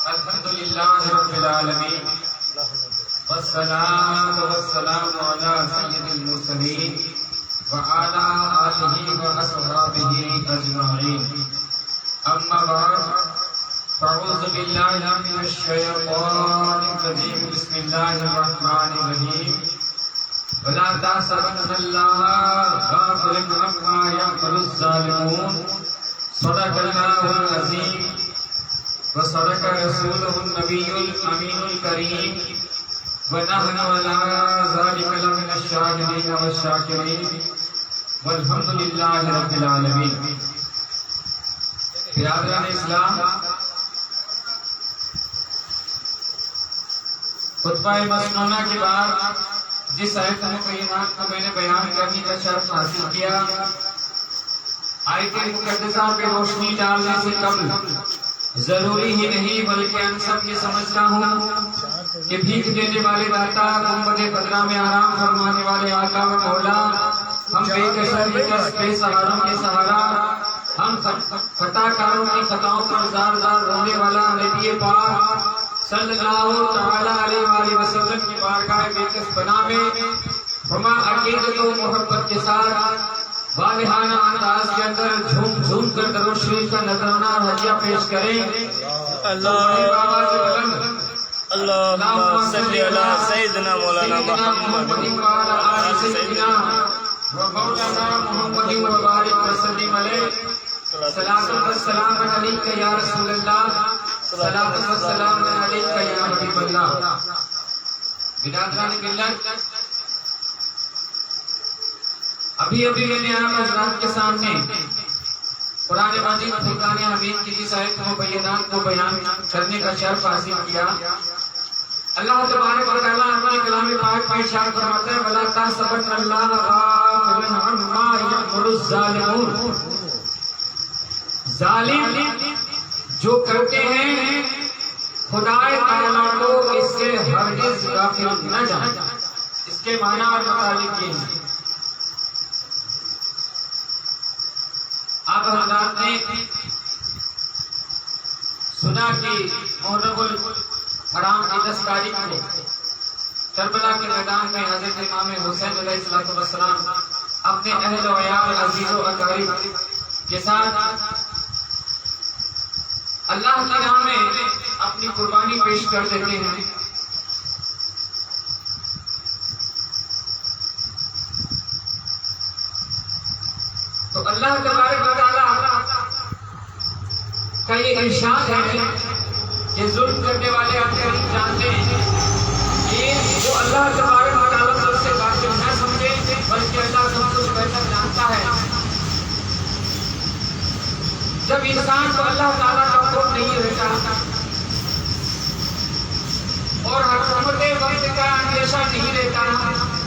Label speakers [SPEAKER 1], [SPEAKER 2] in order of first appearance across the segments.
[SPEAKER 1] अल्हम्दुलिल्लाह रब्बिल आलमीन वस्सलातु वस्सलामु अला सय्यिदिल मुरसलीन व अला आलिहि व अस्हाबिहि अजमाइन। अम्मा बाद फ़अऊज़ु बिल्लाहि मिनश शैतानिर रजीम। बिस्मिल्लाहिर रहमानिर रहीम। वला तहसबन्नल्लाहा गाफ़िलन अम्मा यअमलुज़ ज़ालिमून। सदक़ल्लाहुल अज़ीम व सदक़ रसूलुहुन नबियुल अमीनुल करीम व नहनु अला ज़ालिका लमिनश शाहिदीन वश शाकिरीन वल्हम्दुलिल्लाहि रब्बिल आलमीन। बिरादरान इस्लाम, खुतबा मसनूना के बाद जिस आयत मुकद्दसा को मैंने बयान करने का शर्फ हासिल किया, आयत मुकद्दसा पे रोशनी डालने से कबल जरूरी ही नहीं बल्कि हम सब ये समझता हूँ कि भीख देने वाले दाता, गुंबद बदरा में आराम फरमाने वाले आका व मौला, हम बेकसर बेसहारों के सहारा, हम खताकारों की खताओं पर जार जार रोने वाला नबी पाक सल्लल्लाहु तआला अलैहि वसल्लम की बारगाह बेकस बना में हमा अकीदत व मोहब्बत के साथ वालिहाना अंदाज के अंदर झूम झूम कर दरूद शरीफ का नजराना हदिया पेश करें।
[SPEAKER 2] अल्लाहुम्मा सल्ली अला सय्यिदिना मौलाना मुहम्मद
[SPEAKER 1] व आला सय्यिदिना व मौलाना मुहम्मद व बारिक वसल्लिम अलैहि। सलातो व सलाम अलैका या रसूलल्लाह, सलातो व सलाम अलैका या हबीबल्लाह। बिरादरान मिल्लत, अभी अभी मैंने आप हज़रात के सामने कुरान मजीद फुरकान हमीद की इस आयत मुबय्यनात को बयान करने का शर्फ हासिल किया। अल्लाह तबारक व तआला अपने कलाम पाक में इरशाद फरमाता है, वला तहसबन्नल्लाह गाफ़िलन अम्मा यअमलुज़ ज़ालिमून। जालिम जो करते हैं खुदाए ताला को इससे हरगिज़ गाफिल न जाए। इसके माना और मुतालिक ये है। आप हज़रात ने सुना कि मुहर्रमुल हराम की 10 तारीख को करबला के मैदान में हज़रत इमाम हुसैन अलैहिस्सलाम अपने अहल व अयाल अज़ीज़ व अक़ारिब के साथ अल्लाह की राह में अपनी कुर्बानी पेश कर देते हैं। तो अल्लाह तबारक व तआला का ये इरशाद है कि जुल्म करने वाले आप जानते हैं कि जो अल्लाह तबारक व तआला से बातें न समझे बल्कि अल्लाह सब कुछ बेहतर जानता है। जब इंसान को अल्लाह ताला का खौफ नहीं रहता और हुकूमत वक्त का अंदेशा नहीं रहता,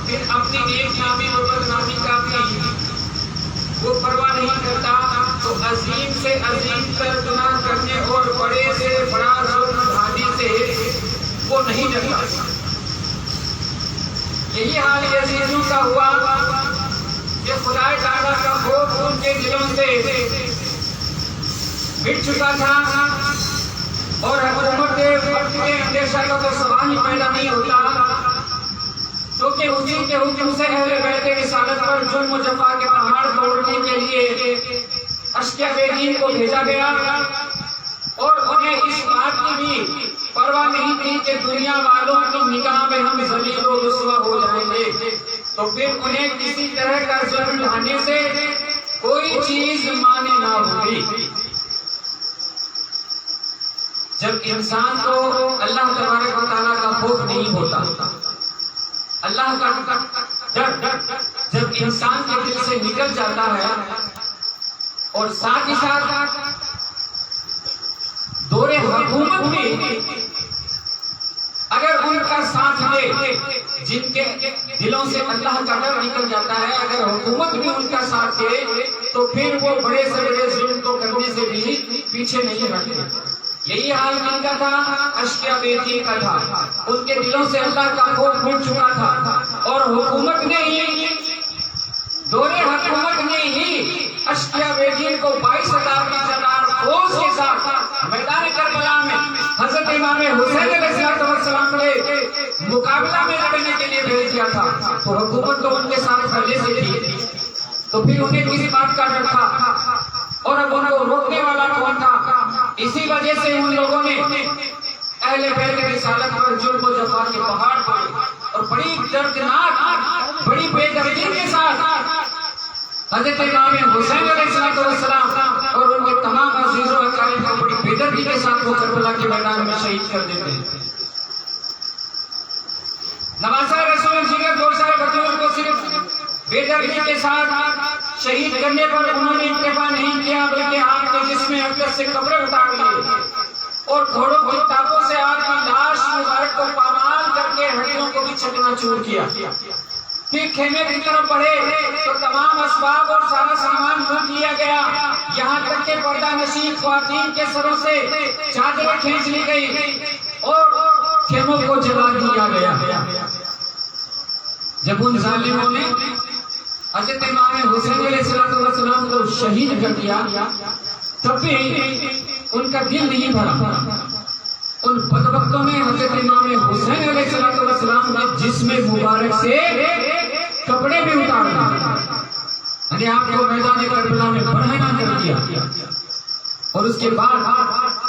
[SPEAKER 1] फिर अपनी नेक नामी और बदनामी का भी वो परवाह नहीं करता, तो अजीम से अजीम तर गुनाह करने और बड़े से बड़ा जुल्म ढाने से वो नहीं डरता। यही हाल यजीदों का हुआ कि खुदाए ताला का खौफ उनके दिलों से मिट चुका था और हुकूमत वक्त के अंदेशा का तो सवाल ही पैदा नहीं होता, क्योंकि हुजूर के हुक्म से अहले बैत रिसालत पर जुल्म व जफा के पहाड़ तोड़ने के लिए अश्किया बेदीन को भेजा गया और उन्हें इस बात की भी परवाह नहीं थी कि दुनिया वालों की निगाह में हम ज़लील व रुस्वा हो जाएंगे, तो फिर उन्हें किसी तरह का जुल्म ढाने से कोई चीज माने ना होगी। जब इंसान को अल्लाह तबारक व तआला का खौफ नहीं होता, अल्लाह का डर जब इंसान के दिल से निकल जाता है और साथ ही साथ दौरे हुकूमत में अगर उनका साथ दे, जिनके दिलों से अल्लाह का डर निकल जाता है, अगर हुकूमत भी उनका साथ दे तो फिर वो बड़े से बड़े जुल्म को करने से भी पीछे नहीं हटते। यही हाल इनका था, अश्किया बेटी का था। उनके दिलों से अल्लाह का खौफ मिट चुका था और हुकूमत ने ही दौरे हुकूमत ने ही अश्किया बेटी को 22,000 की जनार फौज तो हुकूमत तो उनके साथ पहले से थी, तो फिर उन्हें किसी बात का डर था और अब उनको रोकने वाला कौन था। इसी वजह से उन लोगों ने अहले बैत की रिसालत पर जुल्म और जफा के पहाड़ पर और बड़ी दर्दनाक बड़ी बेदर्दी के साथ हजरत इमाम हुसैन अलैहिस्सलाम और उनके तमाम अजीजों अकारीब को बड़ी बेदर्दी के साथ वो करबला के मैदान में शहीद कर देते हैं। नवासा रसूल जिगर गोसाए बतूर को सिर्फ बेदर्दी के साथ शहीद करने पर उन्होंने इत्तेफा नहीं किया, बल्कि आग के जिसमें अकदस से कब्रें उतार दी और घोड़ों की तापों से आग की लाश मुबारक को पामाल करके हड्डियों को भी चकनाचूर किया। फिर खेमे की तरफ बढ़े तो तमाम असबाब और सारा सामान लूट लिया गया, यहाँ तक के पर्दा नशीन ख्वातीन के सरों से चादरें खींच ली गई और खेमों को जला दिया गया। जब उन जालिमों ने हजरत इमाम हुसैन अलैहिस्सलाम को शहीद कर दिया, तब भी उनका दिल नहीं भरा। उन बदबख्तों ने हजरत इमाम हुसैन अलैहिस्सलाम के जिस्म मुबारक से कपड़े भी उतार दिए, आपको मैदान करबला में बरहना कर दिया और उसके बाद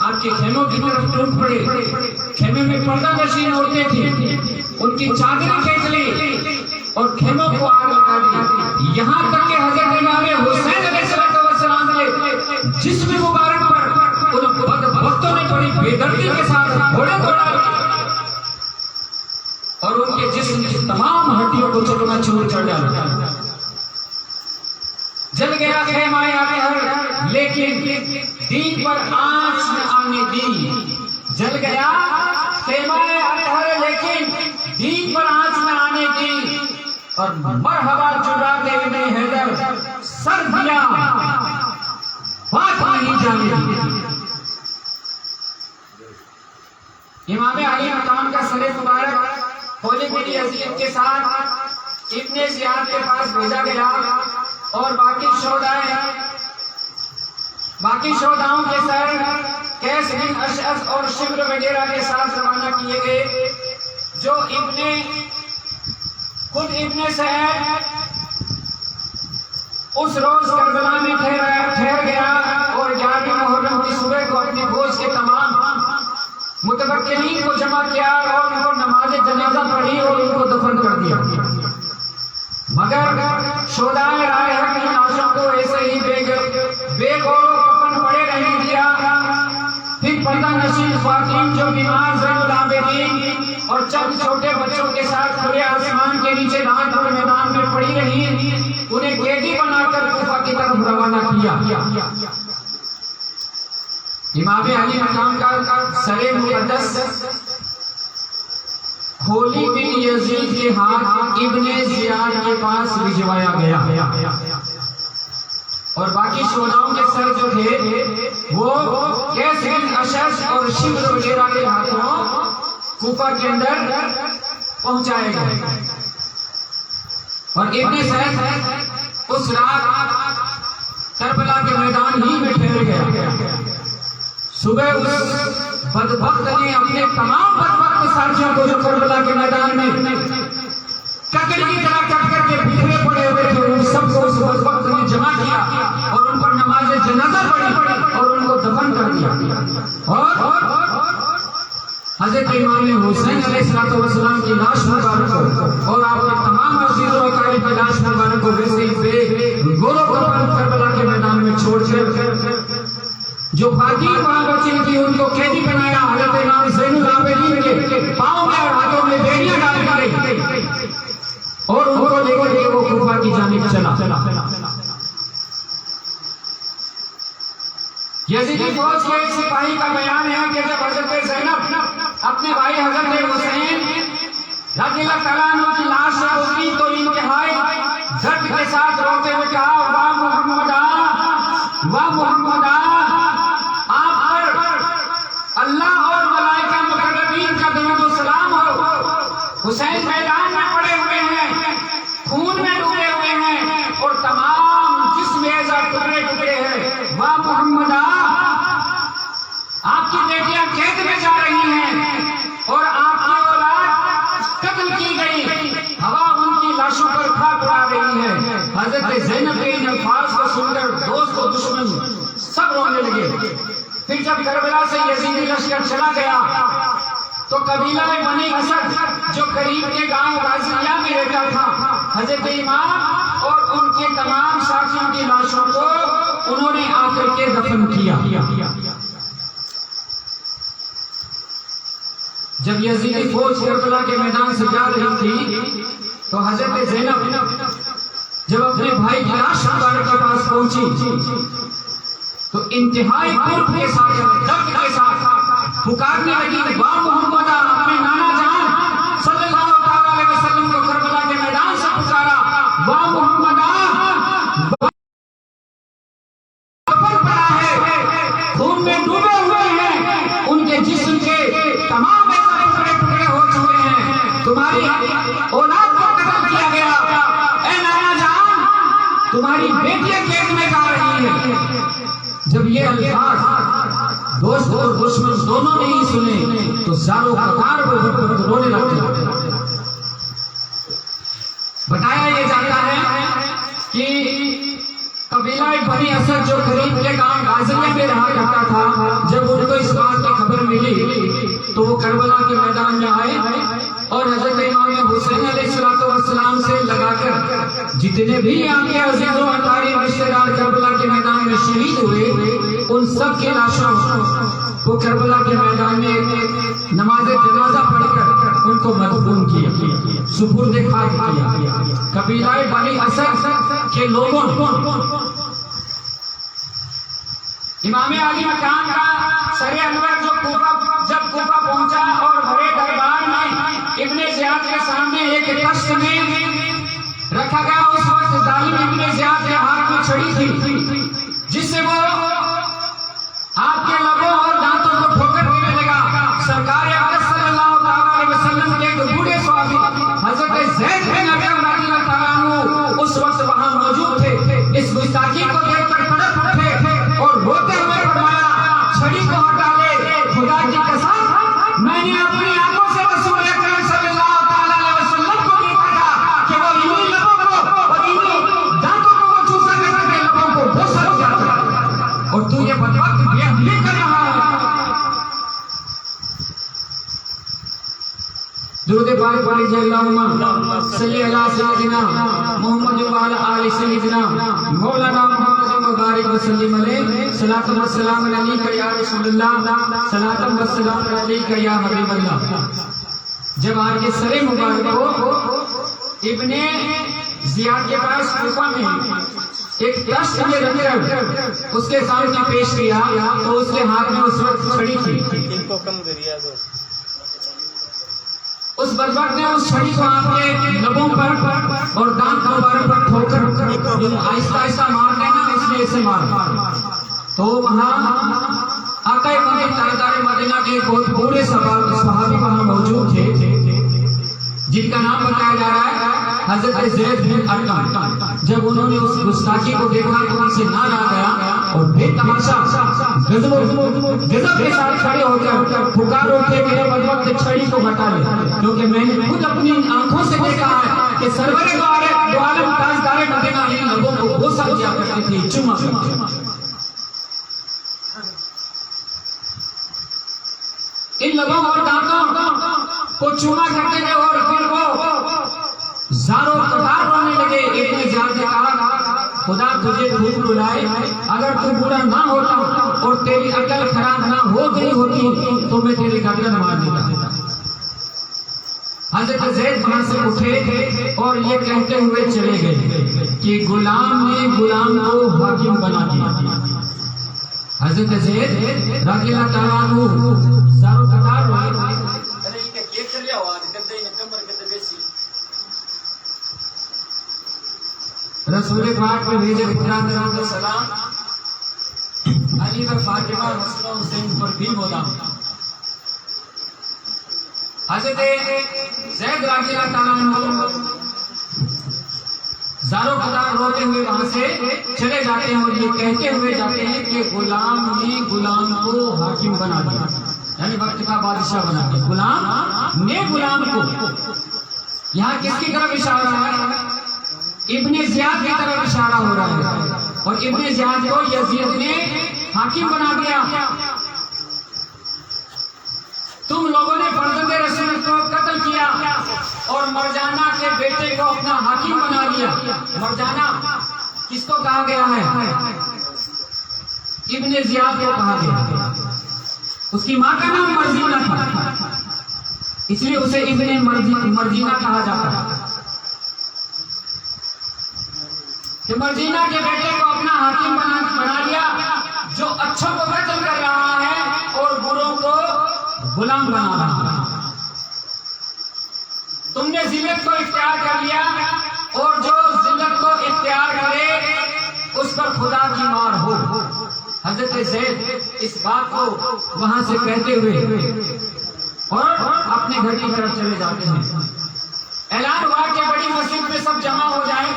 [SPEAKER 1] आपके खेमों की तरफ टूट पड़े। खेमे में पर्दा नशीन औरतें थी, उनकी चादरें खींच ली और खेमों को आग लगा दी। यहाँ तक कि हजरत इमाम हुसैन अलैहिस्सलाम के जिस्म मुबारक पर उन बदबख्तों ने बड़ी बेदर्दी के साथ घोड़े दौड़ा और उनके जिस्म की तमाम हड्डियों को चकनाचूर कर डाला। जल गया खेमाए आगे, लेकिन दीन पर आंच न आने दी। जल गया खेमाए आगे, लेकिन दीन पर आंच न आने दी और मरहबा जुराते इब्ने हैदर सर दिया, बात नहीं जाने दी। इमाम अली मकाम का सरे मुबारक होली बड़ी अजीत के साथ इब्ने जियाद के पास भेजा गया और बाकी शोधाओं के सर कैस बिन अशअस और शिम्र वगैरह के साथ रवाना किए गए, जो खुद इब्ने सैद उस रोज करबला में ठहर गया और 11 मुहर्रम की सुबह को अपने फौज के तमाम मुतवक्किलीन को जमा किया और उनको नमाज जनाजा पढ़ी और उनको दफन कर दिया। मगर शोधाए राय है कि लाशों को ऐसे ही बेगौर कफन पड़े रहने दिया। फिर पर्दा नशीन ख्वातीन जो बीमार ज़ैनुल आबिदीन और चंद छोटे बच्चों के साथ खुले आसमान के नीचे रात भर मैदान में पड़ी रही, उन्हें कैदी बनाकर कूफा की तरफ रवाना किया। इमाम अली मकाम का सरे मुक़द्दस होली बिन यजीद के हाथ इब्ने जियाद के पास भिजवाया गया और बाकी शोधाओं के सर जो थे वो कैस बिन अशअस और शिम्र वगैरह के हाथों कूफा के अंदर पहुंचाए गए और इब्ने सैद उस रात करबला के मैदान ही में ठहर गया। सुबह उस बदबख्त ने अपने तमाम बदबख्त साथियों को जो करबला के मैदान में ककड़ी की तरह कट करके बिखरे पड़े हुए थे, उन सबको उस बदबख्त ने जमा किया और उन पर नमाज जनाजा पढ़ी और उनको दफन कर दिया। और हजरत इमाम हुसैन अलैहिस्सलाम की लाश मुबारक को और आपके तमाम अजीजों अकारीब की लाश मुबारक को वैसे ही गोरो कफन करबला के मैदान में छोड़कर जो बाकी वहां बची थी उनको कैदी बनाया। हजरत इमाम ज़ैनुल आबिदीन के पांव में और हाथों में बेड़ियां डाल दी और उनको लेकर के वो कूफा की जानिब चला। यजीदी फौज के एक सिपाही का बयान है कि जब हजरत ज़ैनब अपने भाई हजरत हुसैन रज़ियल्लाहु तआला अन्हु की लाश से गुजरी तो इंतहाई दर्द के साथ रोते हुए कहा, वाह मोहम्मदा, वाह मोहम्मदा, आप पर अल्लाह और मलाइका मुकर्रबीन का दरूद सलाम हो। हुसैन मैदान में पड़े हुए हैं, खून में डूबे हुए हैं और तमाम जिस्म ऐसा टुकड़े टुकड़े हैं। वाह मोहम्मदा, आपकी बेटियां कैद में जा रही हैं और आपकी औलाद कत्ल की गई। हवा उनकी लाश सुनकर दोस्त और दुश्मन सब रोने लगे। फिर जब करबला से यजीदी लश्कर चला गया तो कबीला बनी असद जो करीब के गांव गाजिया में रहता था, हजरत इमाम और उनके तमाम साथियों की लाशों को उन्होंने आकर के दफन किया। जब यजीदी फौज करबला के मैदान से जा रही थी तो हजरत ज़ैनब जब अपने भाई की लाश मुबारक के पास पहुंची तो इंतहाई कुर्ब के साथ, दर्द के साथ पुकारने लगी, वाह मोहम्मद, अपने नाना जान सल्लल्लाहु अलैहि वसल्लम को करबला के मैदान से पुकारा, वाह मोहम्मद, पड़ा है, खून में डूबे हुए हैं, उनके जिस्म के तमाम टुकड़े टुकड़े हो चुके हैं, तुम्हारी औलाद को कत्ल किया गया, ए नाना जान, तुम्हारी बेटियां खेत में गा रही है। जब ये अल्फाज दोस्त और दुश्मन दोनों ने ही सुने तो जारो कतार वो रोने लगे। बताया ये जाता है कि कबीला बनी असद जो करीब के गांव गाजिया में रहा करता था, जब उनको इस बात की खबर मिली तो वो करबला के मैदान में आए और हजरत इमाम हुसैन अलैहिस्सलाम से लगाकर जितने भी आपके अजीजों अतारी रिश्तेदार करबला के मैदान में शहीद हुए, उन सब की लाशों को करबला के मैदान में नमाज जनाजा पढ़कर उनको मदफून किया, सुपुर्द खाक किया। कबीला बनी असद के लोगों इमाम अली मकान का सरे अनवर जो जब कूफा पहुंचा और बड़े दरबार में इब्ने ज़ियाद के सामने एक तख्त में रखा गया, उस वक्त जालिम इब्ने ज़ियाद के हाथ में छड़ी थी जिससे वो आपके लबों और दांतों को ठोकर देने लगा। सरकार अक़दस सल्लल्लाहु अलैहि वसल्लम के एक बूढ़े सहाबी हजरत ज़ैद बिन अरक़म रज़ियल्लाहु ताला अन्हु उस वक्त वहां मौजूद थे। इस गुस्ताखी को देखकर तड़प उठे और रोते हुए फरमाया, छड़ी को हटा ले, खुदा की कसम, मैंने अपनी आंखों से रसूल अकरम सल्लल्लाहु अलैहि वसल्लम को देखा था कि वो यूं ही लबों को और यूं दांतों को वो चूसा करके लबों को बोसा किया था, और तू ये बदबख्त ये कर रहा है। दुरूद पाक पढ़िए, अल्लाहुम्मा सल्ली अला सय्यिदिना मुहम्मद व अला आलि सय्यिदिना मौलाना मुहम्मद मुबारक व सल्लिम अलैहि, सलातु व सलाम अलैका या रसूलल्लाह, सलातु व सलाम अलैका या हबीबल्लाह। जब आपके सरे मुबारक को इब्ने ज़ियाद के पास कूफा में एक तख्त में रखकर उसके सामने पेश किया तो उसके हाथ में उस वक्त छड़ी थी।
[SPEAKER 2] इनको कम करिए तो
[SPEAKER 1] उस बर्बक ने उस छड़ी को आपके लबों पर और दांत मुबारक पर ठोकर आहिस्ता आहिस्ता मार देना, इसलिए इसे मार। तो वहां आका ताजदार मदीना के बहुत बूढ़े सहाबी वहां मौजूद थे जिनका नाम बताया जा रहा है हजरत ज़ैद बिन अरक़म। जब उन्होंने उस गुस्ताखी को देखा तो उनसे नारा गया और बेतहाशा गजब के साथ खड़े होकर पुकार उठे, मेरे बदबख्त छड़ी को हटा ले, क्योंकि मैंने खुद अपनी आंखों से देखा है कि सरवर दो आलम ताजदार मदीना इन लोगों को बोसा किया करते थे, चुमा इन लोगों और दांतों को चूमा करते थे और फिर वो जारो कतार रोने लगे। इब्ने ज़ियाद ने कहा, खुदा तुझे धूप बुलाए, अगर तू बुरा ना होता और तेरी अकल खराब ना हो गई होती तो मैं तेरी गर्दन मार देता। हजरत ज़ैद वहां से उठे और ये कहते हुए चले गए कि गुलाम ने गुलाम को हाकिम बना दिया। हजरत ज़ैद रज़ियल्लाहु ताला अन्हु जारो कतार रोए, रसूल पाक पे भेजे सलाम अली व फातिमा हसन हुसैन पर भी बोला। हजरत ज़ैद रज़ियल्लाहु ताला अन्हु जारो कतार रोते हुए वहां से चले जाते हैं और ये कहते हुए जाते हैं कि गुलाम ने गुलाम को हाकिम बना दिया, यानी वक्त का बादशाह बना दिया। गुलाम ने गुलाम को, यहाँ किसकी तरफ इशारा है? इब्ने ज़ियाद की तरफ इशारा हो रहा है। और इब्ने ज़ियाद को यजीद ने हाकिम बना दिया। तुम लोगों ने फर्जंदे रसूल को कत्ल किया और मरजाना के बेटे को अपना हाकिम बना लिया। मरजाना किसको कहा गया है? इब्ने ज़ियाद को कहा गया। उसकी माँ का नाम मर्जीना था, इसलिए उसे इब्ने मर्जीना कहा जाता है। कि मर्जीना के बेटे को अपना हाकिम बना लिया, जो अच्छों को कत्ल कर रहा है और बुरों को गुलाम बना रहा है। तुमने जिल्लत को इख्तियार कर लिया और जो जिल्लत को इख्तियार करे उस पर खुदा की मार हो। हजरत ज़ैद इस बात को वहां से कहते हुए और अपने घर की तरफ चले जाते हैं। ऐलान हुआ कि बड़ी मस्जिद में सब जमा हो जाए।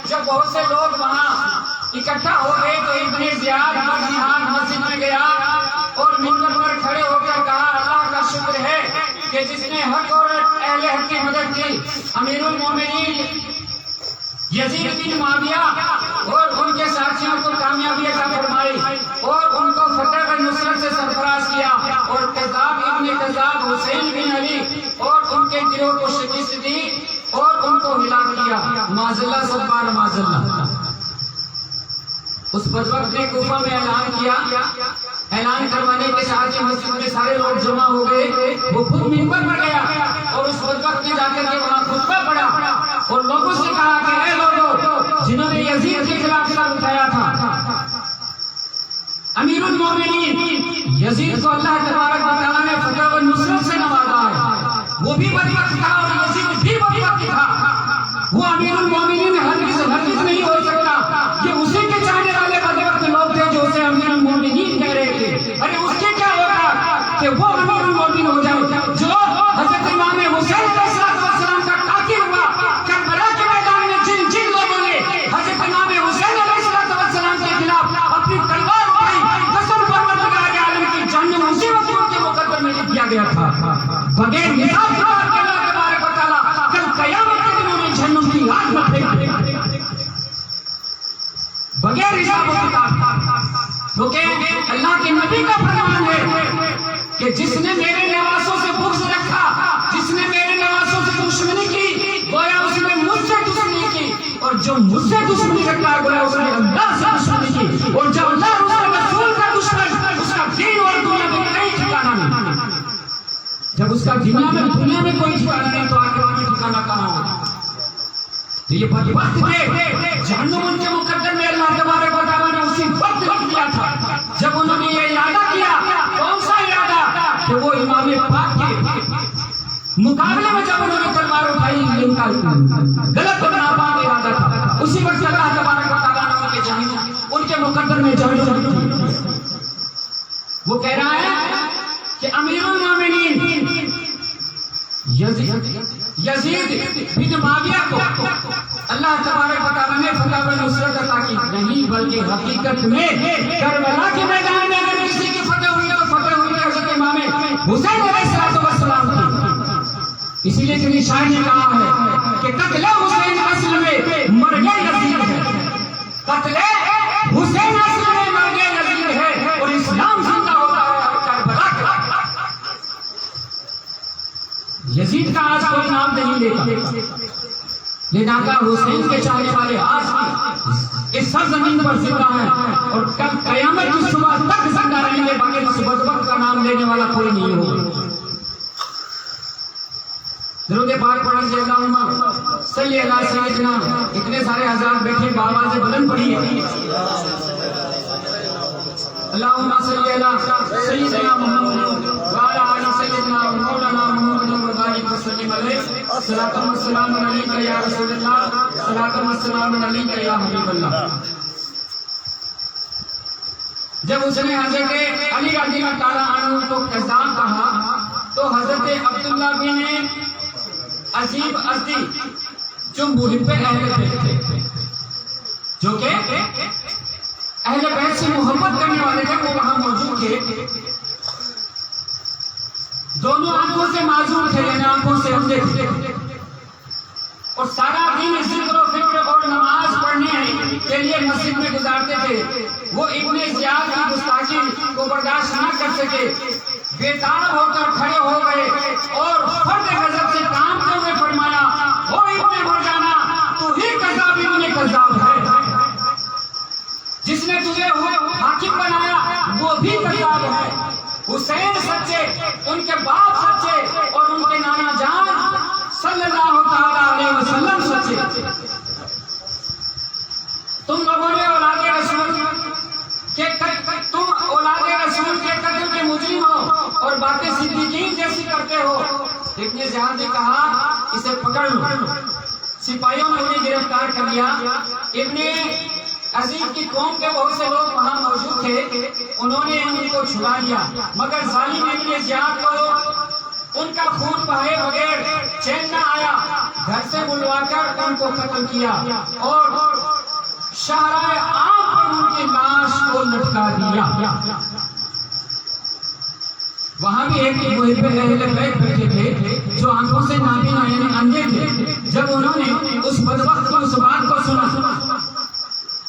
[SPEAKER 1] जब बहुत से लोग वहां इकट्ठा हो गए तो इब्ने ज़ियाद मस्जिद में गया और मिंबर पर खड़े होकर कहा, अल्लाह का शुक्र है कि जिसने हक और अहले हक की मदद की। अमीरुल मोमिनीन यजीद बिन मुआविया और उनके साथियों को कामयाबी अता फरमाई और उनको फतह व नुसरत से सरफराज किया और कज़्ज़ाब इब्ने कज़्ज़ाब हुसैन बिन अली और उनके गिरोह को शिकस्त दी और उनको हिलाक किया। माज़ल्ला सब्बार माज़ल्ला। उस बदबख्त ने कूफा में ऐलान किया। ऐलान करवाने के साथ ही मस्जिद में सारे लोग जमा हो गए। वो खुद मिंबर पर गया और उस बदबख्त ने जाकर के वहां खुतबा पढ़ा और लोगों से कहा कि ऐ लोगों जिन्होंने यजीद के खिलाफ सर उठाया था, अमीरुल मोमिनीन यजीद को अल्लाह तबारक व तआला ने फतह व नुसरत से नवाजा है। वो भी बदबख्त था और यजीद भी बदबख्त था। वो अमीरुल मोमिनीन हरगिज़ नहीं हो सकता। ये उसी के चाहने वाले बदबख्त लोग थे जो उसे अमीरुल मोमिनीन कह रहे थे। अरे उसके क्या होगा कि वो अमीरुल मोमिनीन हो जाए जो हजरत इमाम हुसैन अलैहिस्सलाम का कातिल हुआ। करबला के मैदान में जिन जिन लोगों ने हजरत इमाम हुसैन अलैहिस्सलाम के खिलाफ अपनी तलवार उठाई, कसम परवरदिगार आलम की जहन्नम उसी वक्त उनके मुकद्दर में लिख दिया गया था। बगैर हिसाब किताब के अल्लाह तबारक व तआला कल क़यामत के दिन उन्हें जहन्नम की आग में फेंक देगा बगैर हिसाब किताब। क्योंकि अल्लाह के नबी का फरमान है कि जिसने मेरे नवासों से बुग़्ज़ रखा, जिसने मेरे नवासों से दुश्मनी की, गोया उसने मुझसे दुश्मनी की, और जो मुझसे दुश्मनी रखता है गोया उसने अल्लाह से दुश्मनी की। और जब अल्लाह और उसके रसूल का दुश्मन, उसका दीन और दुनिया में कोई ठिकाना नहीं। जब उसका दुनिया में कोई ठिकाना नहीं तो आखिरत में ठिकाना कहाँ होगा? तो ये वक्त थे जहन्नुम उनके मुकद्दर में अल्लाह तबारक व तआला ने उसी वक्त लिख दिया था जब उन्होंने ये इरादा किया। कौन सा इरादा? कि वो इमाम पाक के मुकाबले में जब उन्होंने तलवार उठाई, इनका गलत और नापाक इरादा था। उसी वक्त अल्लाह तबारक व तआला ने उनके जहन्नुम उनके मुकद्दर में जहन्नुम वो कह रहा है कि अमीरुल मोमिनीन यजीद बिन मुआविया को अल्लाह तबारक व तआला ने फतह व नुसरत अता की। नहीं बल्कि हकीकत में करबला के मैदान में अगर किसी की फतह हुई तो फतह हुई है हज़रत इमाम हुसैन अलैहिस्सलाम की। इसीलिए किसी शायर ने कहा है कि कत्ले हुसैन असल में मरगे यजीद है। कत्ले हुसैन असल में मरगे यजीद है और इस्लाम जिंदा होता है करबला का। यजीद का आज कोई नाम नहीं लेता, लेकिन हुसैन के चाहने वाले आज भी इस सरजमीन पर जिंदा है और कल कयामत की सुबह तक जिंदा रहेंगे। बाकी इस बदबख्त का नाम लेने वाला कोई नहीं होगा। दरूद पाक पढ़ने से अल्लाहुम्मा सल्ली अला सय्यिदना। इतने सारे हज़रात बैठे, बाबा से बुलंद पढ़िए अल्लाहुम्मा सल्ली अला सय्यिदना मुहम्मद व अला आलि सय्यिदना मौलाना मुहम्मद व बारिक वसल्लिम अलैहि सलातु व सलाम अलैका या रसूलल्लाह सलातु व सलाम अलैका या हबीबल्लाह। जब उसने हज़रत अली रज़ियल्लाहु ताला अन्हु को कज़्ज़ाब कहा तो हज़रत अब्दुल्लाह बिन अजीब अस्दी जो मुहिब्बे अहले बैत थे, जो के अहले बैत से मोहब्बत करने वाले थे, वो वहां मौजूद थे। दोनों आंखों से माजूर थे, यानी आंखों से अंधे थे और सारा दिन जिक्र फिक्र और नमाज पढ़ने के लिए मस्जिद में गुजारते थे। वो इब्ने ज़ियाद की गुस्ताखी को बर्दाश्त न कर सके, बेताब होकर खड़े हो गए और फर्द गजब से कांपते हुए फरमाया, ओ इब्ने मरजाना, तू ही कज़्ज़ाब इब्ने कज़्ज़ाब है। जिसने तुझे हाकिम बनाया वो भी कज़्ज़ाब है। हुसैन सच्चे, उनके बाप सच्चे और उनके नाना जान सल्लल्लाहु ताला अलैहि वसल्लम सच्चे। तुम लोगों ने औलादे रसूल के कत्ल के मुजरिम हो और बातें सिद्दीकीन जैसी करते हो। इब्ने ज़ियाद ने कहा, इसे पकड़ लो। सिपाहियों ने उन्हें गिरफ्तार कर लिया। इब्ने अजीज की कौम के बहुत से लोग वहां मौजूद थे, उन्होंने उनको छुड़ा लिया, मगर जालिम इब्ने ज़ियाद को उनका खून बहाए बगैर चैन न आया। घर से बुलवाकर उनको कत्ल किया और शाहराए आम पर उनकी लाश को लटका दिया। वहां भी एक बैठे थे जो आंखों से नाबीना यानी अंधे थे। जब उन्होंने उस बदबख्त की उस बात को सुना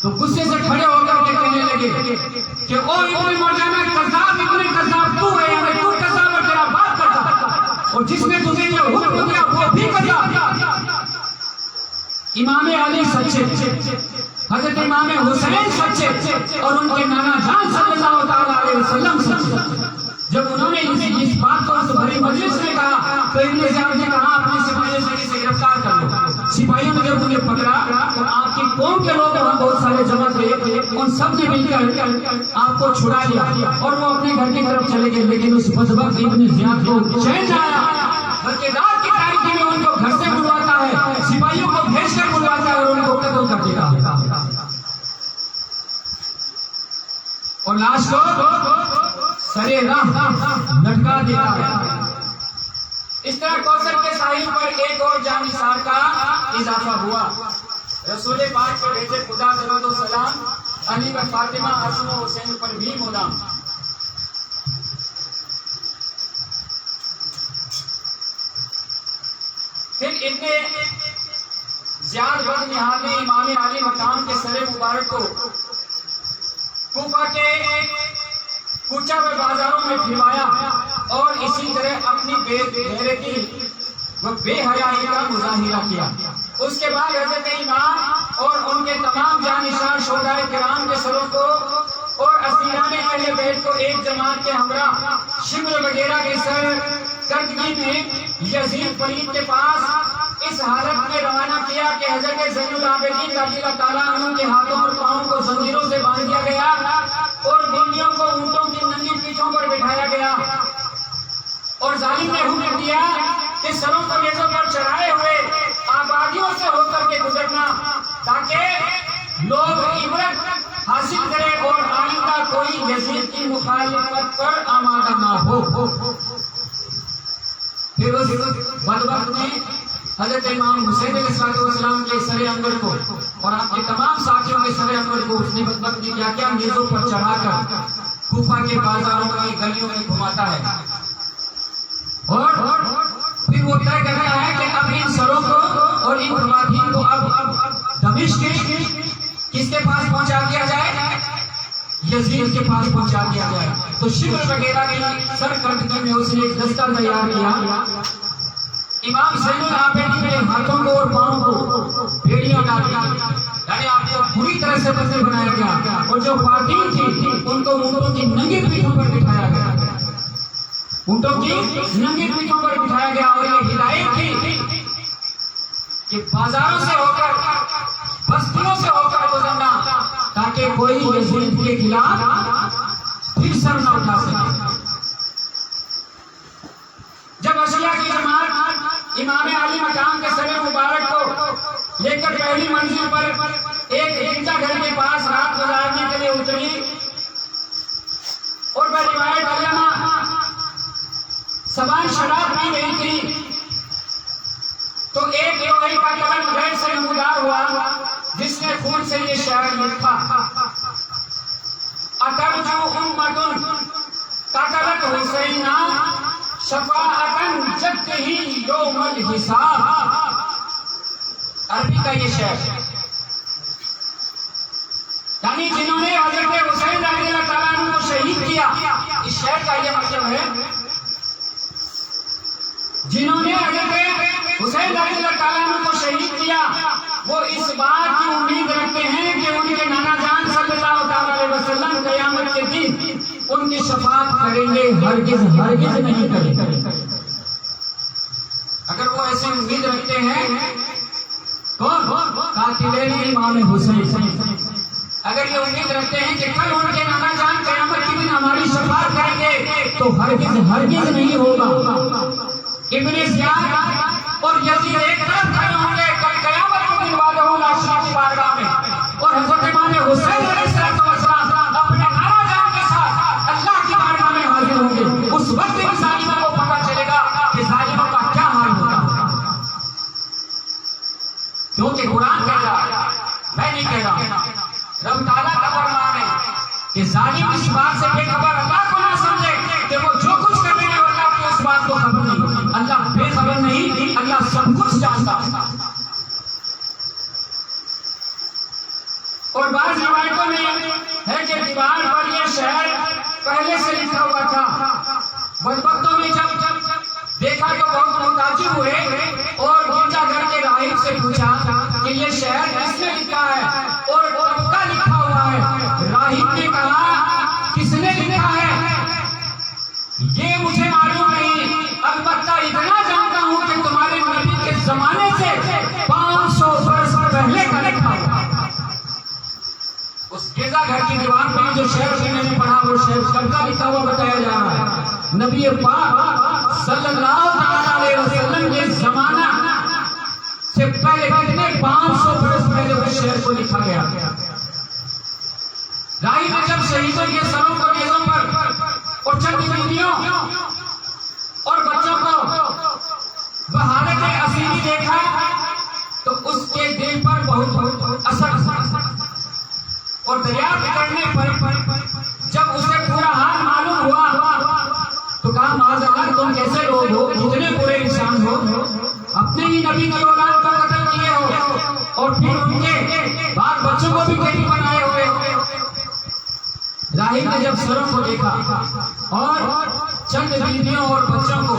[SPEAKER 1] तो गुस्से से खड़े होकर के कहने लगे कि ओ इब्ने मरजाना, कज़्ज़ाब इब्ने कज़्ज़ाब तू है, यानी तू कज़्ज़ाब और तेरा बाप कज़्ज़ाब, और जिसने तुझे ये हुक्म दिया वो भी कज़्ज़ाब। इमाम अली सच्चे, हजरत इमाम हुसैन सच्चे और उनके नाना जान सल्लल्लाहु ताला अलैहि वसल्लम सच्चे। जब उन्होंने इस बात को उस भरी मजलिस में कहा तो इब्ने ज़ियाद ने कहा, अपने सिपाहियों से इसे गिरफ्तार कर लो। सिपाहियों ने जब उन्हें पकड़ा तो आपकी कौम के लोग वहां बहुत सारे जमा थे, उन सब ने मिलकर आपको छुड़ा लिया और वो अपने घर की तरफ चले गए। लेकिन उस बदबख्त इब्ने ज़ियाद को चैन न आया, बल्कि रात की तारीकी में उनको घर से बुलवाता है, सिपाहियों को भेजकर बुलवाता है और उनको कत्ल कर देता और लाश को सरे राह लटका देता है। इस तरह कौसर के साहिल पर एक और जानिसार का इजाफा हुआ। रसूल पाक के बेटे खुदा दरूद व सलाम अली व फातिमा हसन व हुसैन पर भी मुदाम। फिर इब्ने ज़ियाद बदनिहाल ने इमाम अली मकाम के सरे मुबारक को कूफा के कूचा व बाजारों में फिरवाया और इसी तरह अपनी बेगैरती व बेहयाई का मुजाहिरा किया। उसके बाद हज़रत इमाम और उनके तमाम जानिसार शोहदाए किराम के सरों को और असीराने अहले बैत को एक जमात के हमरा शिमर वगैरह के सर करदगी में यजीद फरीद के पास इस हालत में रवाना किया कि हज़रत ज़ैनुल आबिदीन रज़ियल्लाहु ताला अन्हु के हाथों और पांवों को जंजीरों से बांध दिया गया और बिल्लियों को ऊंटों की नंगी पीठों पर बिठाया गया और जालिम ने हुक्म दिया कि सरों को नेज़ों पर चढ़ाए हुए आबादियों से होकर के गुजरना, ताकि लोग इबरत हासिल करें और आइंदा कोई यजीद की मुखालिफत पर आमादा ना हो। फिर उस बदबख्त ने हजरत इमाम हुसैन अलैहिस्सलाम के सरे अंबर को और आपके तमाम साथियों के सरे अंबर को उसने बदबख्त ने क्या क्या नेज़ों पर चढ़ाकर कूफा के बाजारों में गलियों में घुमाता है और फिर वो तय करता है कि अब इन सरों को और इन खवातीन को अब दमिश्क किसके पास पहुंचा दिया जाए, यजीद के पास पहुंचा दिया जाए। तो शिमर वगैरह की सर करदगी में उसने एक दस्ता तैयार किया। इमाम ज़ैनुल आबिदीन के हाथों को और पांवों को बेड़ियां डाली, यानी आपको पूरी तरह से बंधे बनाया गया और जो ख्वातीन थी उनको ऊंटों की नंगी पीठों पर बिठाया गया, ऊंटों की नंगी पीठों पर बिठाया गया और ये हिदायत थी कि बाजारों से होकर बस्तियों से होकर गुजरना ताकि कोई यजीद के खिलाफ फिर सर न उठा सके। जब अशिया की जमात इमाम अली मकाम के सरे मुबारक को लेकर पहली मंजिल पर एक गिरजा घर के पास रात गुजारने के लिए उतरी और वह रिवायत सवाल शराब पी रही थी तो एक लोहे का कलम गैर से नमूदार हुआ जिसने खून से ये शायर लिखा, अतरजू उम्मतुन कतलत हुसैना शफाअतन जद्दिही यौमल हिसाब। अरबी का ये शेर, यानी जिन्होंने हजरत हुसैन रज़ियल्लाहु ताला अन्हु को शहीद किया, इस शेर का ये मतलब है जिन्होंने हजरत हुसैन रज़ियल्लाहु ताला अन्हु को शहीद किया वो इस बात की उम्मीद रखते हैं कि उनके नाना जान सल्लल्लाहु अलैहि वसल्लम क़यामत के दिन उनकी शफाअत करेंगे, हरगिज़ हरगिज़ नहीं करेंगे। अगर वो ऐसी उम्मीद रखते हैं कौन? कातिल इमाम हुसैन। अगर ये उम्मीद रखते हैं कि कल उनके नाना जान क़यामत के दिन हमारी शफाअत करेंगे तो हरगिज़ हरगिज़ नहीं होगा। इब्ने ज़ियाद और यजीद एक तरफ खड़े होंगे कल क़यामत के दिन वादहुल अशरफ की बारगाह में, और हज़रत इमाम हुसैन अलैहिस्सलाम अपने नाना जान के साथ अल्लाह की बारगाह में हाजिर होंगे। उस वक्त इन जालिमों को पता चलेगा कि जालिमों का क्या हाल होगा, क्योंकि कुरान कह रहा है, मैं नहीं कह रहा, रब ताला का फरमान है कि जालिम इस बात से बेखबर अल्लाह को ना समझे कि वो जो कुछ करने में अल्लाह को उस बात को खबर नहीं। अल्लाह बेखबर नहीं, अल्लाह सब कुछ जानता। और बात रिवायतों में है कि दीवार पर यह शहर पहले से लिखा हुआ था। बदबख्तों ने जब देखा तो बहुत मुताजिब हुए और गिरजाघर के राहिब से पूछा कि ये शहर किसने लिखा है और कब का लिखा हुआ है। राहिब ने कहा किसने लिखा है ये मुझे मालूम नहीं, अलबत्ता इतना जानता हूं कि तुम्हारे नबी के जमाने से 500 वर्ष पहले का लिखा हुआ। उस गिरजाघर की दीवार पर जो शहर से मैंने पढ़ा वो शहर कब का लिखा हुआ बताया जा रहा है। नबी पाक सल्लल्लाहु अलैहि वसल्लम के जमाना से पहले कितने 500 वर्ष पहले उस शहर को लिखा गया। राही में जब शहीदों के सरों पर गेजों पर और चंद बीवियों और बच्चों को बहाने के असीमी देखा तो उसके दिल पर बहुत असर और दरियाफ्त करने पर जब उसे पूरा हाल मालूम हुआ तो कहा माज़अल्लाह तुम कैसे लोग हो, कितने बुरे इंसान हो, अपने ही नबी की औलाद को कत्ल किए हो और फिर उनके बाल बच्चों को भी कैदी बनाए हुए हो। राही ने जब सरों को देखा और चंद बीवियों और बच्चों को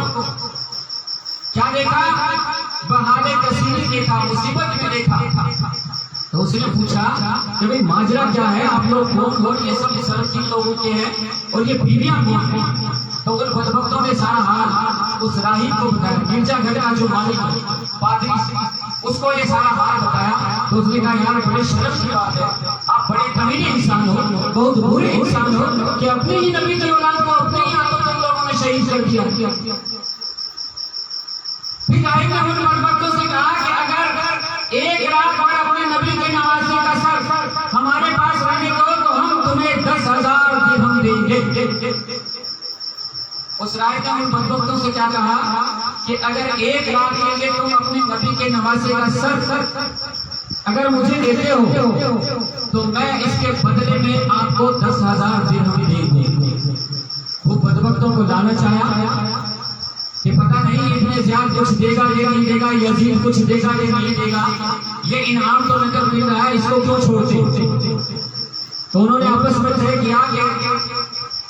[SPEAKER 1] क्या देखा, बहाने कसीरी देखा, मुसीबत में देखा। तो उसने पूछा कि भाई माजरा क्या है, आप लोग कौन ये सब सर किन लोगों के हैं और ये बीवियां कौन हैं। तो उन बदबख्तों ने सारा हाल उस राही को बताया, गिरजाघर का जो मालिक पादरी उसको ये सारा हाल बताया। तो उसने कहा यार बड़े शर्म की बात है, आप बड़े कमीने इंसान हो, बहुत बुरे इंसान हो कि अपने ही नबी की औलाद को अपने ही हाथों तुम लोगों ने शहीद कर दिया। फिर राही ने उन बदबख्तों से कहा कि अगर एक रात भर अपने नबी के नवासी का सर हमारे पास रहने दो तो हम तुम्हें 10,000 दिरहम देंगे। उस राय ने उन बदबख्तों से क्या कहा कि अगर एक रात के लिए तुम अपने नबी के नवासे का सर अगर मुझे देते हो तो मैं इसके बदले में आपको 10,000 दिरहम दूंगा। वो बदबख्तों को लालच आया कि पता नहीं इतने ज्यादा कुछ देगा ये नहीं देगा, यजीद कुछ देगा ये नहीं देगा, ये इनाम तो नजर मिल रहा है, इसको क्यों छोड़ते। तो उन्होंने आपस में तय किया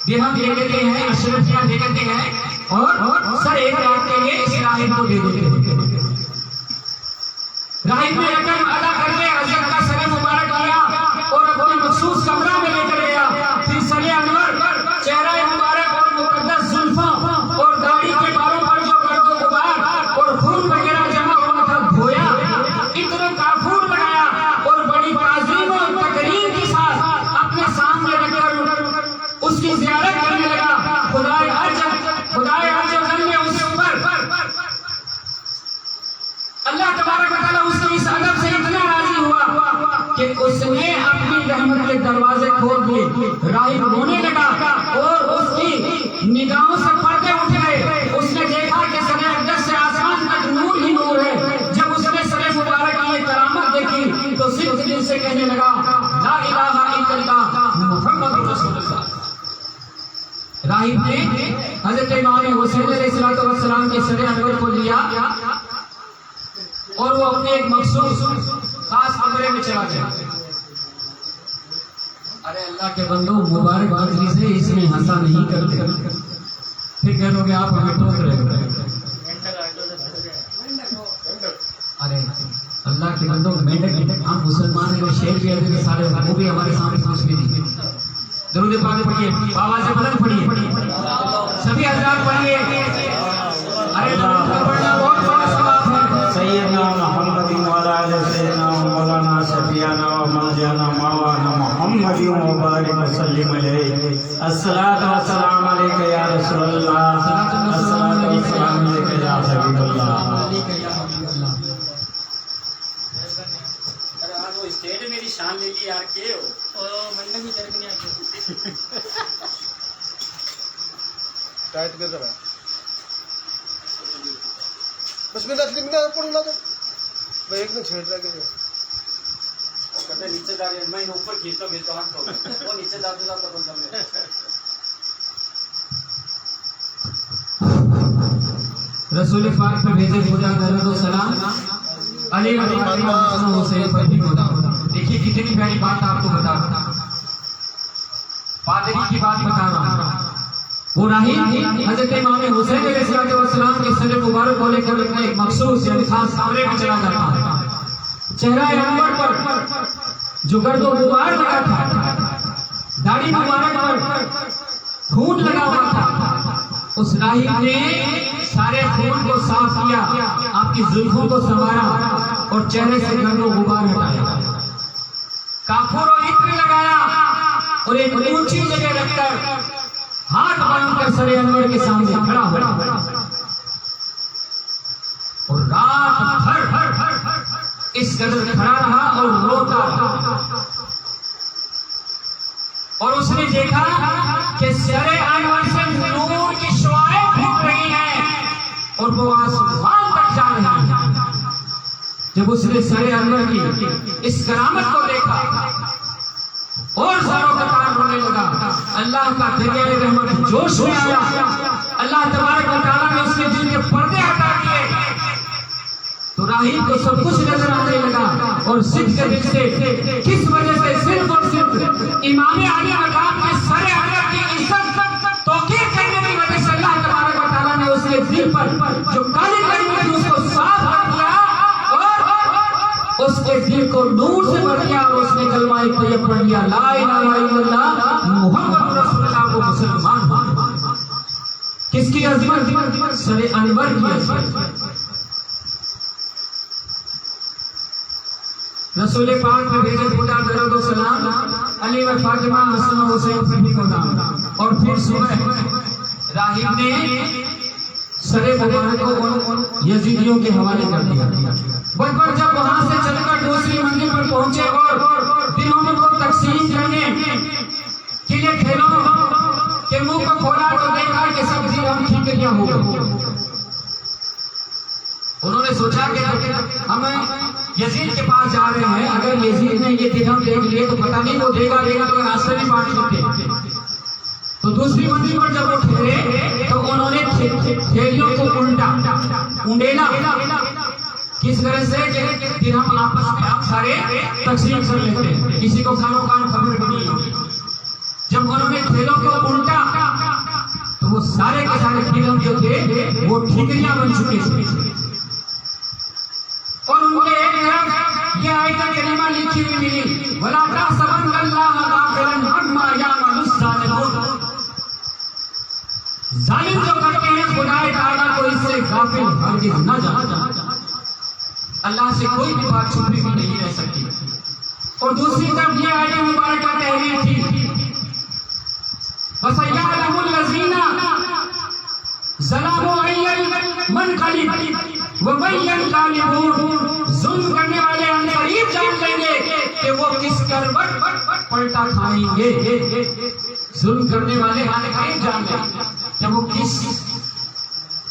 [SPEAKER 1] दिरहम दे देते हैं, अशरफियां दे देते हैं और सर एक रात के लिए इस राहिब को दे देते हैं। राहिब ने रकम अदा करके हजरत का सर मुबारक लिया और अपने मखसूस कमरा में लेकर गया। फिर सरे अनवर चेहरा मुबारक और मुकद्दस जुल्फों और दाढ़ी के बालों पर जो गड़बड़ गुबार और खून वगैरह जमा हुआ था धोया, इतना काफूर बनाया और बड़ी ताज़ीम और तकरीम के साथ अपने सामने रखकर उसकी ज़ियारत करने लगा। खुदाए अर्ज ने उसके ऊपर अल्लाह तबारक व तआला उसके इस अदब से इतना राजी हुआ कि उसने अपनी रहमत के दरवाजे खोल दिए। राहिब रोने लगा और उसकी निगाहों से पर्दे उठ गए। उसने देखा कि सरे अक़दस से आसमान तक नूर ही नूर है। जब उसने सरे मुबारक की करामत देखी तो सिर्फ दिल से कहने लगा ला इलाहा इल्लल्लाह मुहम्मद रसूलुल्लाह। राहिब ने हजरत इमाम हुसैन अलैहिस्सलाम के सरे अनवर को लिया और वो अपने एक मखसूस खास कमरे में चला गया। अरे अल्लाह के बंदो, मुबारक बादली से इसमें हंसा नहीं करते, फिर कह लोगे आप हमें टोक रहे हो। अरे अल्लाह के बंदो, मेंढक हम मुसलमान हैं, शेर भी है सारे, वो भी हमारे सामने कुछ भी नहीं। दरूद पाक पढ़िए, आवाज से बुलंद पढ़िए, सभी हजरात पढ़िए। अरे बहुत बड़ा सवाब है।
[SPEAKER 3] सैयदना मोहम्मद वाला सैयदना मौलाना शफियाना व मौलाना मौलाना मोहम्मद मुबारक वसल्लम अलैहि। अस्सलातु वस्सलाम अलैका या रसूलल्लाह, अस्सलातु वस्सलाम अलैका या हबीबल्लाह।
[SPEAKER 2] अरे आज वो स्टेट मेरी शान ले ली यार, के हो ओ मंडे भी दर्द नहीं आती।
[SPEAKER 4] टाइट कर रहा है बस में रख लिया पड़ ला तो मैं एक ने छेड़ रहा के
[SPEAKER 2] कहते नीचे जा रही मैं ऊपर खींचता हाथ को, वो नीचे जाते जाते बंदा में
[SPEAKER 1] रसूल पाक पे भेजे खुदा दरूद व सलाम अली व फातिमा हसन हुसैन पर भी खुदा। देखिए कितनी प्यारी बात आपको बता रहा हूं, पादरी की बात बता रहा हूं। वो राही हजरत इमाम हुसैन अलैहिस्सलाम के सर मुबारक को लेकर एक मखसूस यानी खास कमरे में चला जाता है। चेहरा अनवर पर जो गर्द व गुबार लगा था, दाढ़ी मुबारक पर खून लगा हुआ था, उस राही ने सारे खून को साफ किया, आपकी जुल्फों को संवारा और चेहरे से गर्द व गुबार हटाया, काफूर और इत्र लगाया और एक ऊंची जगह रखकर हाथ बांधकर सरे अनवर के सामने खड़ा हुआ और रात भर इस कदर खड़ा रहा और रोता रहा। और उसने देखा कि सरे अनवर से नूर की शुआएं फूट रही हैं और वो आसमान तक जा रही हैं। जब उसने सरे अनवर की इस करामत को देखा और ज़ारों का तार रोने लगा, अल्लाह का दरियाए रहमत जोश में आया। अल्लाह तबारक व तआला ने उसके दिल के पर्दे हटा दिए तो राही को सब कुछ नजर आने लगा। और सिद्ध के दिल से किस वजह से सिर्फ और सिर्फ इमाम अली मकाम के सरे अनवर की इज्जत तौकीर करने की वजह से अल्लाह तबारक व तआला ने उसके दिल पर जो काली कड़ी थी उसको साफ कर दिया और उसके दिल को नूर से भर दिया और उसने कलमा तैयब पढ़ लिया, ला इलाहा इल्लल्लाह मुहम्मद रसूलुल्लाह। को मुसलमान किसकी अज़मत? सरे अनवर की अज़मत। रसूल पाक में भेजे खुदा दरूद व सलाम अली व फातिमा हसन हुसैन पर भी खुदा। और फिर सुबह राहिब ने सरे मुबारक को यजीदियों के हवाले कर दिया। बरबर जब वहां से चलकर दूसरी मंजिल पर पहुंचे और दिनों में वो तकसीम करने के लिए खेलों के मुंह को खोला तो देखा कि सब हम ठीकरियां हो गई। उन्होंने सोचा कि हम यजीद के पास जा रहे हैं, अगर यजीद ने ये दिरहम देख लिए तो पता नहीं वो देगा तो रास्ते में बांट देते। तो दूसरी मंजिल पर जब वो ठहरे तो उन्होंने थैलियों को उंडेला किस तरह से कि हम आपस में आप सारे तकसीम कर लेते हैं, किसी को खानो खान खबर भी नहीं होगी। जब उन्होंने थैलों को उल्टा तो वो सारे के सारे फिल्म जो थे वो ठीकरियां बन चुके थे और उनके एक तरफ ये आयत करीमा लिखी हुई मिली, वला तहसबन्नल्लाह गाफिलन अम्मा यामलुस ज़ालिमून। जालिम जो करते हैं खुदाए ताला को इससे गाफिल हरगिज़ न जाना। अल्लाह से कोई भी बात छुपी भी नहीं रह सकती। और दूसरी तरफ ये आयत मुबारक तहरीर थी, वसयअलमुल लज़ीना ज़लमू अय्यन मुनक़लिब व मन यनक़लिबून। जुल्म करने वाले अनकरीब जान लेंगे कि वो किस करवट पलटा खाएंगे। जुल्म करने वाले अनकरीब जान लेंगे कि वो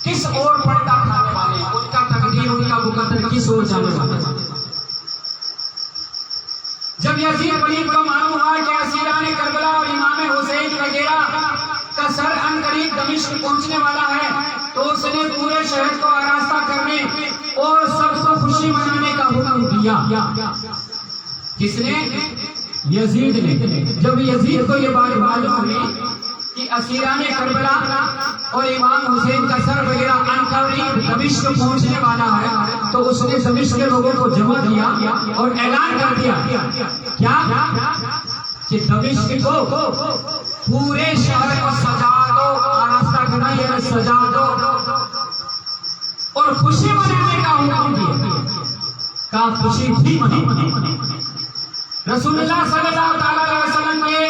[SPEAKER 1] किस ओर पलटा खाने वाले, उनका तकदीर उनका मुकद्दर किस ओर जाने वाला। जब यजीद वलीद को मालूम हुआ कि असीरान करबला और इमाम हुसैन वगैरह का सर अनकरीब दमिश्क पहुंचने वाला है तो उसने पूरे शहर को आरास्ता करने और सबको खुशी किया। किसने? यजीद ने। जब यजीद को ये बात मालूम हुई कि असीरान करबला और इमाम हुसैन का सर वगैरह अनकरीब दमिश्क पहुंचने वाला है, तो उसने दमिश्क के लोगों को जमा किया और ऐलान कर दिया क्या कि दमिश्क को पूरे शहर को सजा दो, आरास्ता करना ये सजा दो और खुशी मनाने का हुक्म दिया। का खुशी थी रसूलुल्लाह सल्लल्लाहु अलैहि वसल्लम के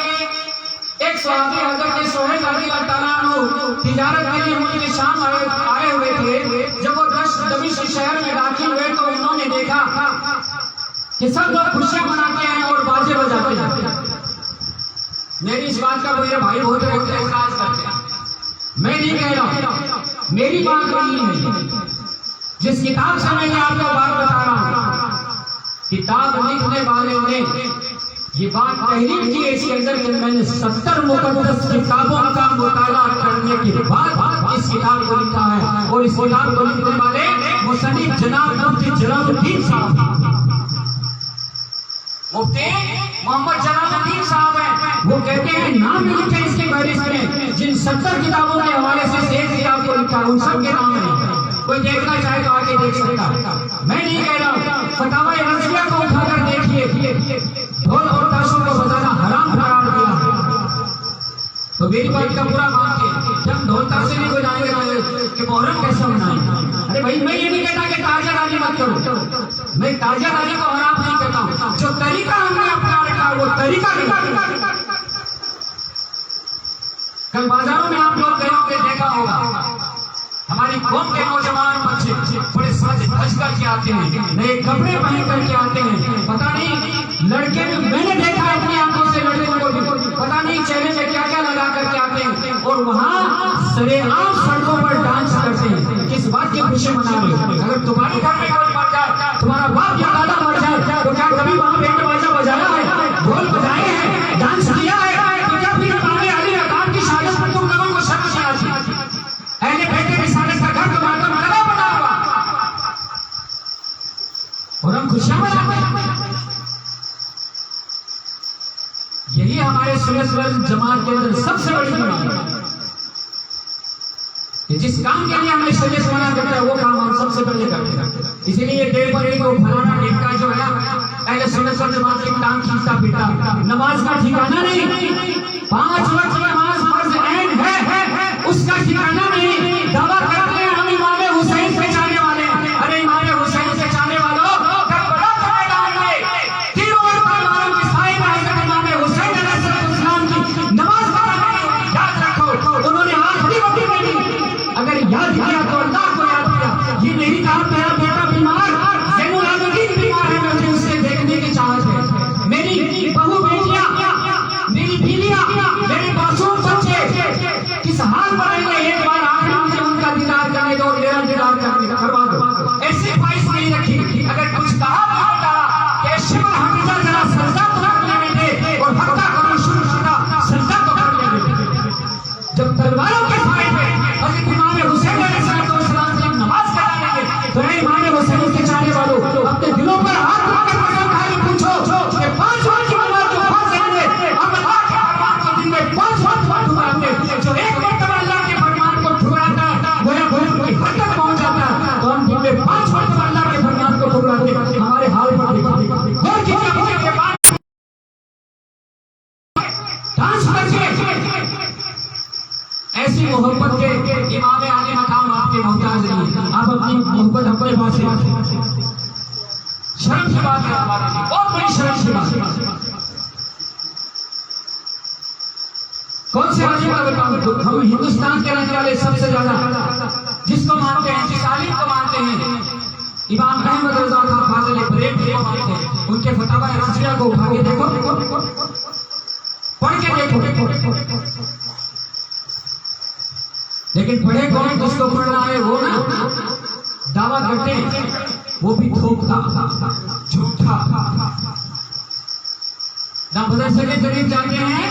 [SPEAKER 1] एक सहाबी हजरत सुहैल रज़ियल्लाहु ताला अन्हु तिजारत के लिए मुल्क शाम आए हुए थे। जब वो दमिश्क शहर में दाखिल हुए तो उन्होंने देखा कि सब लोग खुशियां मनाते हैं और बाजे बजाते हैं। मेरी इस बात का मेरे भाई बहुत एतराज करते हैं। मैं नहीं कह रहा हूं, मेरी बात वही है जिस किताब से मैं आपको बात बता रहा हूं। किताब लिखने वाले ने ये बात तहरीर की है इसके अंदर कि मैंने 70 मुकद्दस किताबों का मुताला करने के बाद इस किताब को लिखा है। और इस किताब को लिखने वाले मुसन्निफ जनाब मुफ्ती जलालुद्दीन साहब, मुफ्ती मोहम्मद जलालुद्दीन साहब हैं। वो कहते हैं नाम लिखे इसके फहरिस्त में जिन 70 किताबों के हवाले से एक किताब को लिखा उन सब के नाम है। कोई देखना चाहे तो आगे देख सकता। मैं नहीं कह रहा हूँ, फतावा रज़िया को उठाकर देखिए, ढोल और ताशों को बजाना हराम करार दिया। तो मेरी बात का पूरा मानिए, जब ढोल ताशे नहीं बजाएंगे कि मुहर्रम कैसे मनाएं? अरे भाई मैं ये नहीं कहता कि ताजियाबाजी मत करो, मैं ताजियाबाजी को हराम नहीं कहता हूँ। जो तरीका हमने अपना रखा वो तरीका नहीं। कल बाजारों में आप लोग गए होंगे, देखा होगा हमारी कौम के नौजवान बच्चे बड़े सज धज करके आते हैं, नए कपड़े पहन करके आते हैं। पता नहीं लड़के में मैंने देखा अपनी आंखों से लड़कों को भी पता नहीं चेहरे में क्या क्या लगा करके आते हैं और वहाँ सरेआम सड़कों पर डांस करते हैं। किस बात की खुशी मना रहे? अगर तुम्हारे घर में कोई मर जाए, तुम्हारा बाप या दादा मर जाए, तो क्या कभी वहाँ बैंड बाजा बजाया है, ढोल बजाए हैं, डांस किया है? तो क्या फिर इमाम अली अकाम की शहादत पर तुम लोगों को शर्म नहीं आती? अहले बैत रिसालत का घर तुम्हारा कदा बना हुआ और हम खुशियां मनाते हैं। यही हमारे सुन्नत वल जमात के अंदर सबसे बड़ी बात है कि जिस काम के लिए हमें शरीयत मना करता है वो काम हम सबसे पहले करते हैं। इसीलिए डे पर एक फलाना ढिक्का जो है अहले सुन्नत वल जमात की टांग खींचता फिरता, नमाज का ठिकाना नहीं, 5 वक्त नमाज फर्ज ऐन है उसका ठिकाना नहीं। दावा करते हैं हम इमाम हुसैन से चाहने वाले हैं। अरे इमाम हुसैन से चाहने वालों, करबला के मैदान में तीनों तलवारों के साए में हज़रत इमाम हुसैन अलैहिस्सलाम की नमाज पढ़ना याद रखो। उन्होंने आखिरी वक्त में भी अगर याद किया तो अल्लाह को याद किया। ये नहीं कहा मेरा बेटा बीमार, ज़ैनुल आबिदीन बीमार है, मुझे उससे देखने की चाहत है। मेरी बहू बेटियां, मेरी बीवियां, मेरे मासूम बच्चे किस हाल पर रहेंगे, एक बार आखिर मुझे उनका दीदार करने दो, मेरा दीदार करवा दो। ऐसी ख्वाहिश नहीं रखी। अगर कुछ कहा भी होता कि शिमर हमेशा जरा सजदा तो कर लेने दे और हत्ता करो शुरू शुदा सजदा तो कर लेने दे। जब तलवारों के साए पे हज़रत इमाम हुसैन अलैहिस्सलाम की नमाज कराएंगे तो हे इमाम हुसैन के चाहने वालों, अपने दिलों पर हाथ रखकर कसम खाकर पूछो कि 5 वक्त की नमाज जो फर्ज है हम अल्लाह के फरमान को दिन में 5 वक्त ठुकराते हैं। जो एक मरतबा अल्लाह के फरमान को ठुकराता है गोया गोया कोई हद तक पहुंच जाता है, तो हम दिन में 5 वक्त अल्लाह के फरमान को ठुकराते हैं। हमारे हाल पर गौर कीजिए के बाद डांस करके ऐसी मोहब्बत के इमाम आले मकाम आपके मोहताज नहीं। आप अपनी मोहब्बत अपने पास से शर्म की बात है, हमारे लिए बहुत बड़ी शर्म की बात है। कौन से आलिम का बताऊं? हम हिंदुस्तान के रहने वाले सबसे ज्यादा जिसको मानते हैं, जिस आलिम को मानते हैं, इमाम अहमद रज़ा खान फाज़िल बरेलवी को मानते हैं। उनके फतावा रज़िया को उठा के देखो, पढ़ के देखो। लेकिन पढ़े कौन? जिसको पढ़ना है वो ना दावा करते हैं, वो भी धोखा झूठा। ना मदरसे के करीब जाते हैं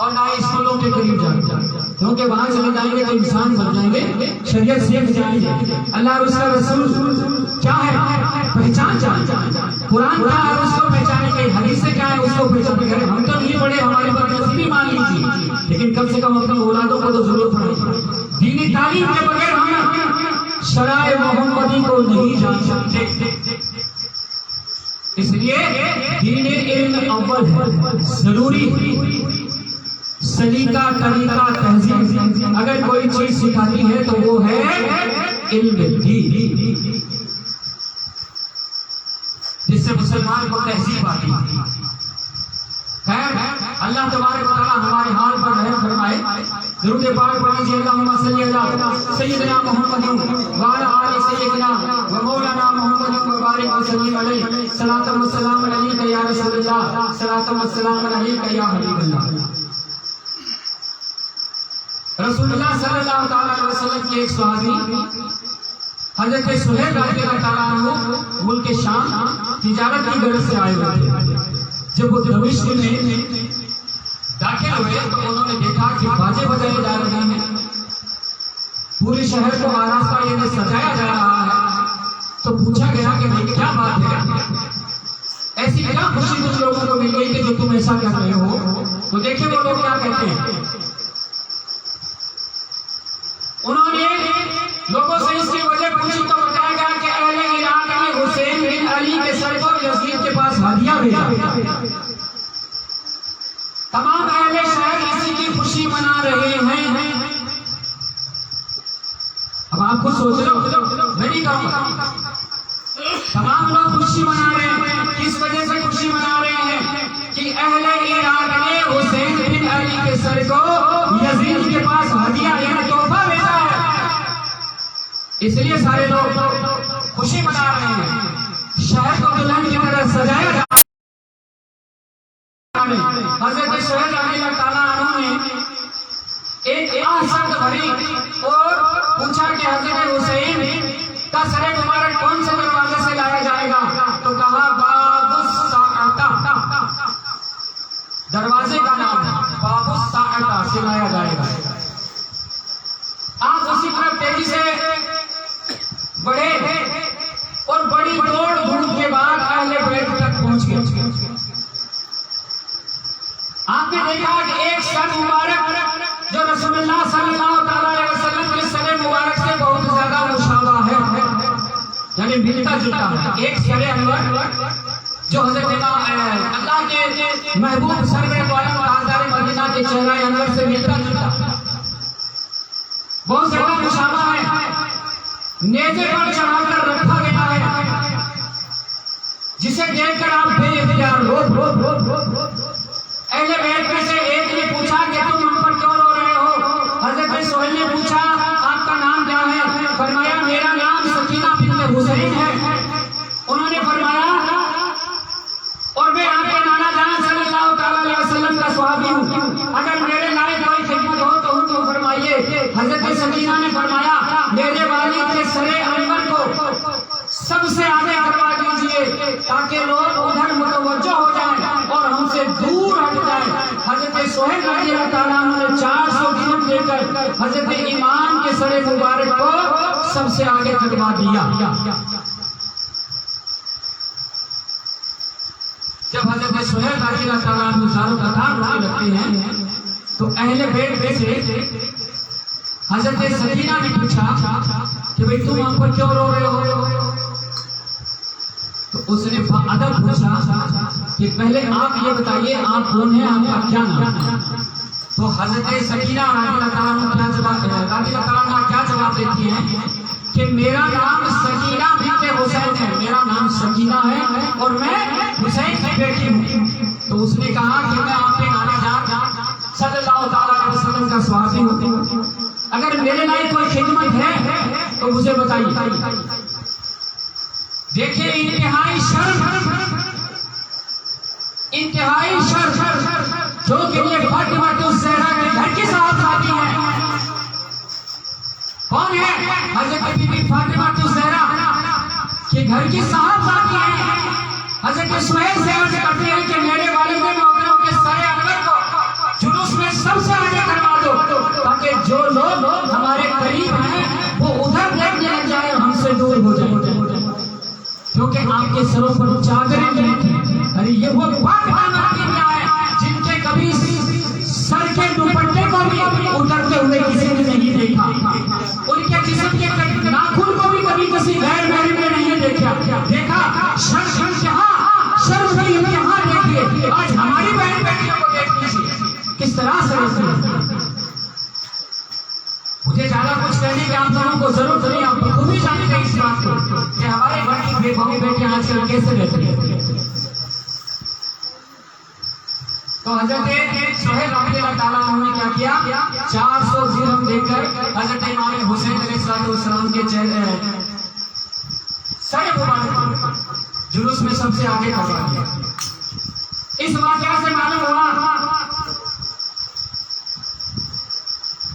[SPEAKER 1] और ना स्कूलों के करीब जाते हैं। क्योंकि वहां चले जाएंगे तो इंसान बन जाएंगे, शरीयत सीख जाएंगे। अल्लाह और उसका रसूल क्या है पहचान जाए, कुरान क्या है उसको पहचाने के, हदीस क्या है उसको पहचाने के। हम तो नहीं पढ़े, हमारे बदनसीबी मान लीजिए, लेकिन कम से कम अपनी औलादों को तो जरूर पढ़े। दीनी तालीम के बगैर हम शराए मोहम्मदी को नहीं जान सकते। इसलिए दीन इल्म अव्वल है, जरूरी सलीका तरीका तहजीब अगर कोई चीज सिखाती है तो वो है इल्म दीन, जिससे मुसलमान को तहजीब आती है। खैर अल्लाह तबारक व तआला हमारे हाल पर रहम फरमाए। दुरूद पाक पढ़िए, अल्लाहुम्मा सल्ली अला सय्यिदना मुहम्मद व अला आलि सय्यिदना व मौलाना मुहम्मद व बारिक व सल्लिम अलैहि सलातु व सलाम अलैका या रसूलल्लाह सलातु व सलाम अलैका या हबीबल्लाह। रसूलुल्लाह सल्लल्लाहु अलैहि वसल्लम के एक सहाबी हजरत सुहैब रज़ियल्लाहु अन्हु मुल्क शाम तिजारत की गरज से आए हुए थे। जब वो दमिश्क में दाखिल हुए तो उन्होंने देखा कि बाजे बजाए जा रहे हैं, पूरे शहर को आरास्ता यानी सजाया जा रहा है। तो पूछा गया कि भाई क्या बात है, ऐसी क्या खुशी कुछ लोगों को मिल गई कि जो तुम ऐसा कर रहे हो। तो देखिए वो लोग क्या कहते हैं। उन्होंने लोगों से इसकी वजह पूछी तो बताया गया कि अहले इराक ने हुसैन बिन अली के सर को यजीद के पास हदिया भेजा। तमाम अहले शहर इसी की खुशी मना रहे हैं। अब आप खुद सोच लो, मैं नहीं कहूंगा, तमाम लोग खुशी मना रहे हैं। किस वजह से खुशी मना रहे हैं कि अहले इराक ने हुसैन बिन अली के सर को यजीद के पास हदिया यानी तोहफा भेजा है, इसलिए सारे लोग खुशी मना रहे हैं। शहर को दुल्हन की तरह सजाया जा रहा है। हजरत सुहैब रज़ियल्लाहु अन्हु ने एक आसक्त भरी और पूछा कि हजरत हुसैन का सर मुबारक कौन से दरवाजे से लाया जाएगा। तो कहा बाबुस साअता, दरवाजे का नाम बाबुस साअता से लाया जाएगा। आप उसी तरह तेजी से बढ़े और बड़ी दौड़ धूप के बाद अहले बैत तक पहुंच गए। आपने देखा कि एक सर मुबारक जो रसूलुल्लाह सल्लल्लाहु अलैहि वसल्लम के सर मुबारक से बहुत ज्यादा मुशाबा है, यानी मिलता जुलता है। एक सर अनवर जो हजरत अल्लाह के महबूब सरवर दो आलम ताजदार मदीना के चेहरा अनवर से मिलता जुलता, बहुत ज्यादा मुशाबा है। नेज़े पर चढ़ाकर रखा गया है, जिसे देखकर आप बेइख्तियार रो। अहले बैत में से एक ने पूछा कि तुम हम पर क्यों रो रहे हो। हजरत सुहैल ने पूछा आपका नाम क्या है। फरमाया मेरा नाम सकीना बिन्त हुसैन है। उन्होंने फरमाया और मैं आपके नाना जान सल्लल्लाहु अलैहि वसल्लम का सहाबी हूँ, अगर मेरे लायक कोई खिदमत हो तो हुक्म फरमाइए। हजरत सकीना ने फरमाया मेरे वालिद के सरे अनवर को सबसे आगे करवा दीजिए ताकि लोग उधर मुतवज्जो हो जाएं और हमसे दूर हट जाएं। हजरत सुहैब रज़ियल्लाहु अन्हु ने 400 दिरहम देकर हजरत इमाम के सरे मुबारक को सबसे आगे करवा दिया। जब हजरत सुहैब रज़ियल्लाहु अन्हु चारों कतार रोने लगते हैं तो अहले बैत में से हजरत सकीना ने पूछा कि भाई तुम हम पर क्यों रो रहे हो। तो उसने अदब पूछा कि पहले आप ये बताइए आप कौन हैं, आपका क्या नाम है। तो हजरत सकीना रज़ियल्लाहु अन्हा क्या जवाब देती हैं कि मेरा नाम सकीना बिन्त हुसैन है, मेरा नाम सकीना है और मैं हुसैन की बेटी हूँ। तो उसने कहा कि मैं आपके नाना जान सल्लल्लाहु अलैहि वसल्लम का सहाबी हूँ, अगर मेरे लायक कोई खिदमत है तो मुझे बताइए। देखिए इंतहाई शर्म जो कि ये फातिमा ज़हरा के घर की साहबजादी है। कौन है? हजरत बीबी फातिमा ज़हरा के घर की साहबजादी है। हजरत सुहैब से अर्ज करती है कि मेरे वालिद मोहम्मद के सरे अनवर को जुलूस में सबसे आगे करवा दो ताकि
[SPEAKER 3] जो लोग हमारे करीब हैं वो उधर देखने लग जाए और हमसे दूर हो जाए, क्योंकि आपके सरों पर चादरें नहीं थी। अरे ये वो है जिनके कभी सर के दुपट्टे को भी उतरते हुए किसी ने नहीं देखा, उनके जिस्म के नाखून को भी कभी किसी गैर महल में नहीं देखा। शर्म यहाँ देखिए, आज हमारी बहन बेटियों को देख लीजिए किस तरह से रहती है। मुझे ज्यादा कुछ कहने की आप लोगों को जरूरत नहीं, आप खुद ही जानते हैं इस बात को कि हमारे घर की बहू बेटियां आजकल कैसे रहती है। तो हजरत सोहेल रज़ियल्लाहु ताला अन्हु ने क्या किया, 400 दिरहम देकर हजरत इमाम हुसैन अलैहिस्सलाम के चेहरे सर मुबारक जुलूस में सबसे आगे खड़ा किया। इस वाकया से मालूम हुआ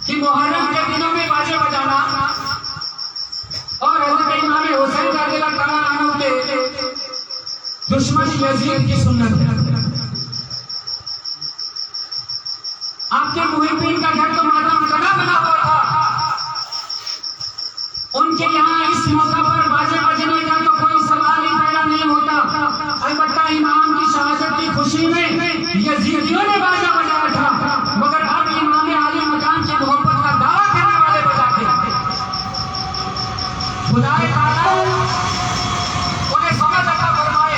[SPEAKER 3] कि मुहर्रम के दिनों में बाजे बजाना और हजरत इमाम हुसैन रज़ियल्लाहु ताला अन्हु के दुश्मन यजीद की सुन्नत है। आपके मुहिब्बीन का घर तो मातम कड़ा बना हुआ था, उनके यहाँ इस मौका पर बाजे बजने का तो कोई सवाल ही पैदा नहीं होता। अलबत्ता इमाम की शहादत की खुशी में यजीदियों ने बाजा बजाया था, मगर अब इमाम आली मकाम की मोहब्बत का दावा करने वाले बजाते खुदाए ताला उन्हें समझ अता फरमाए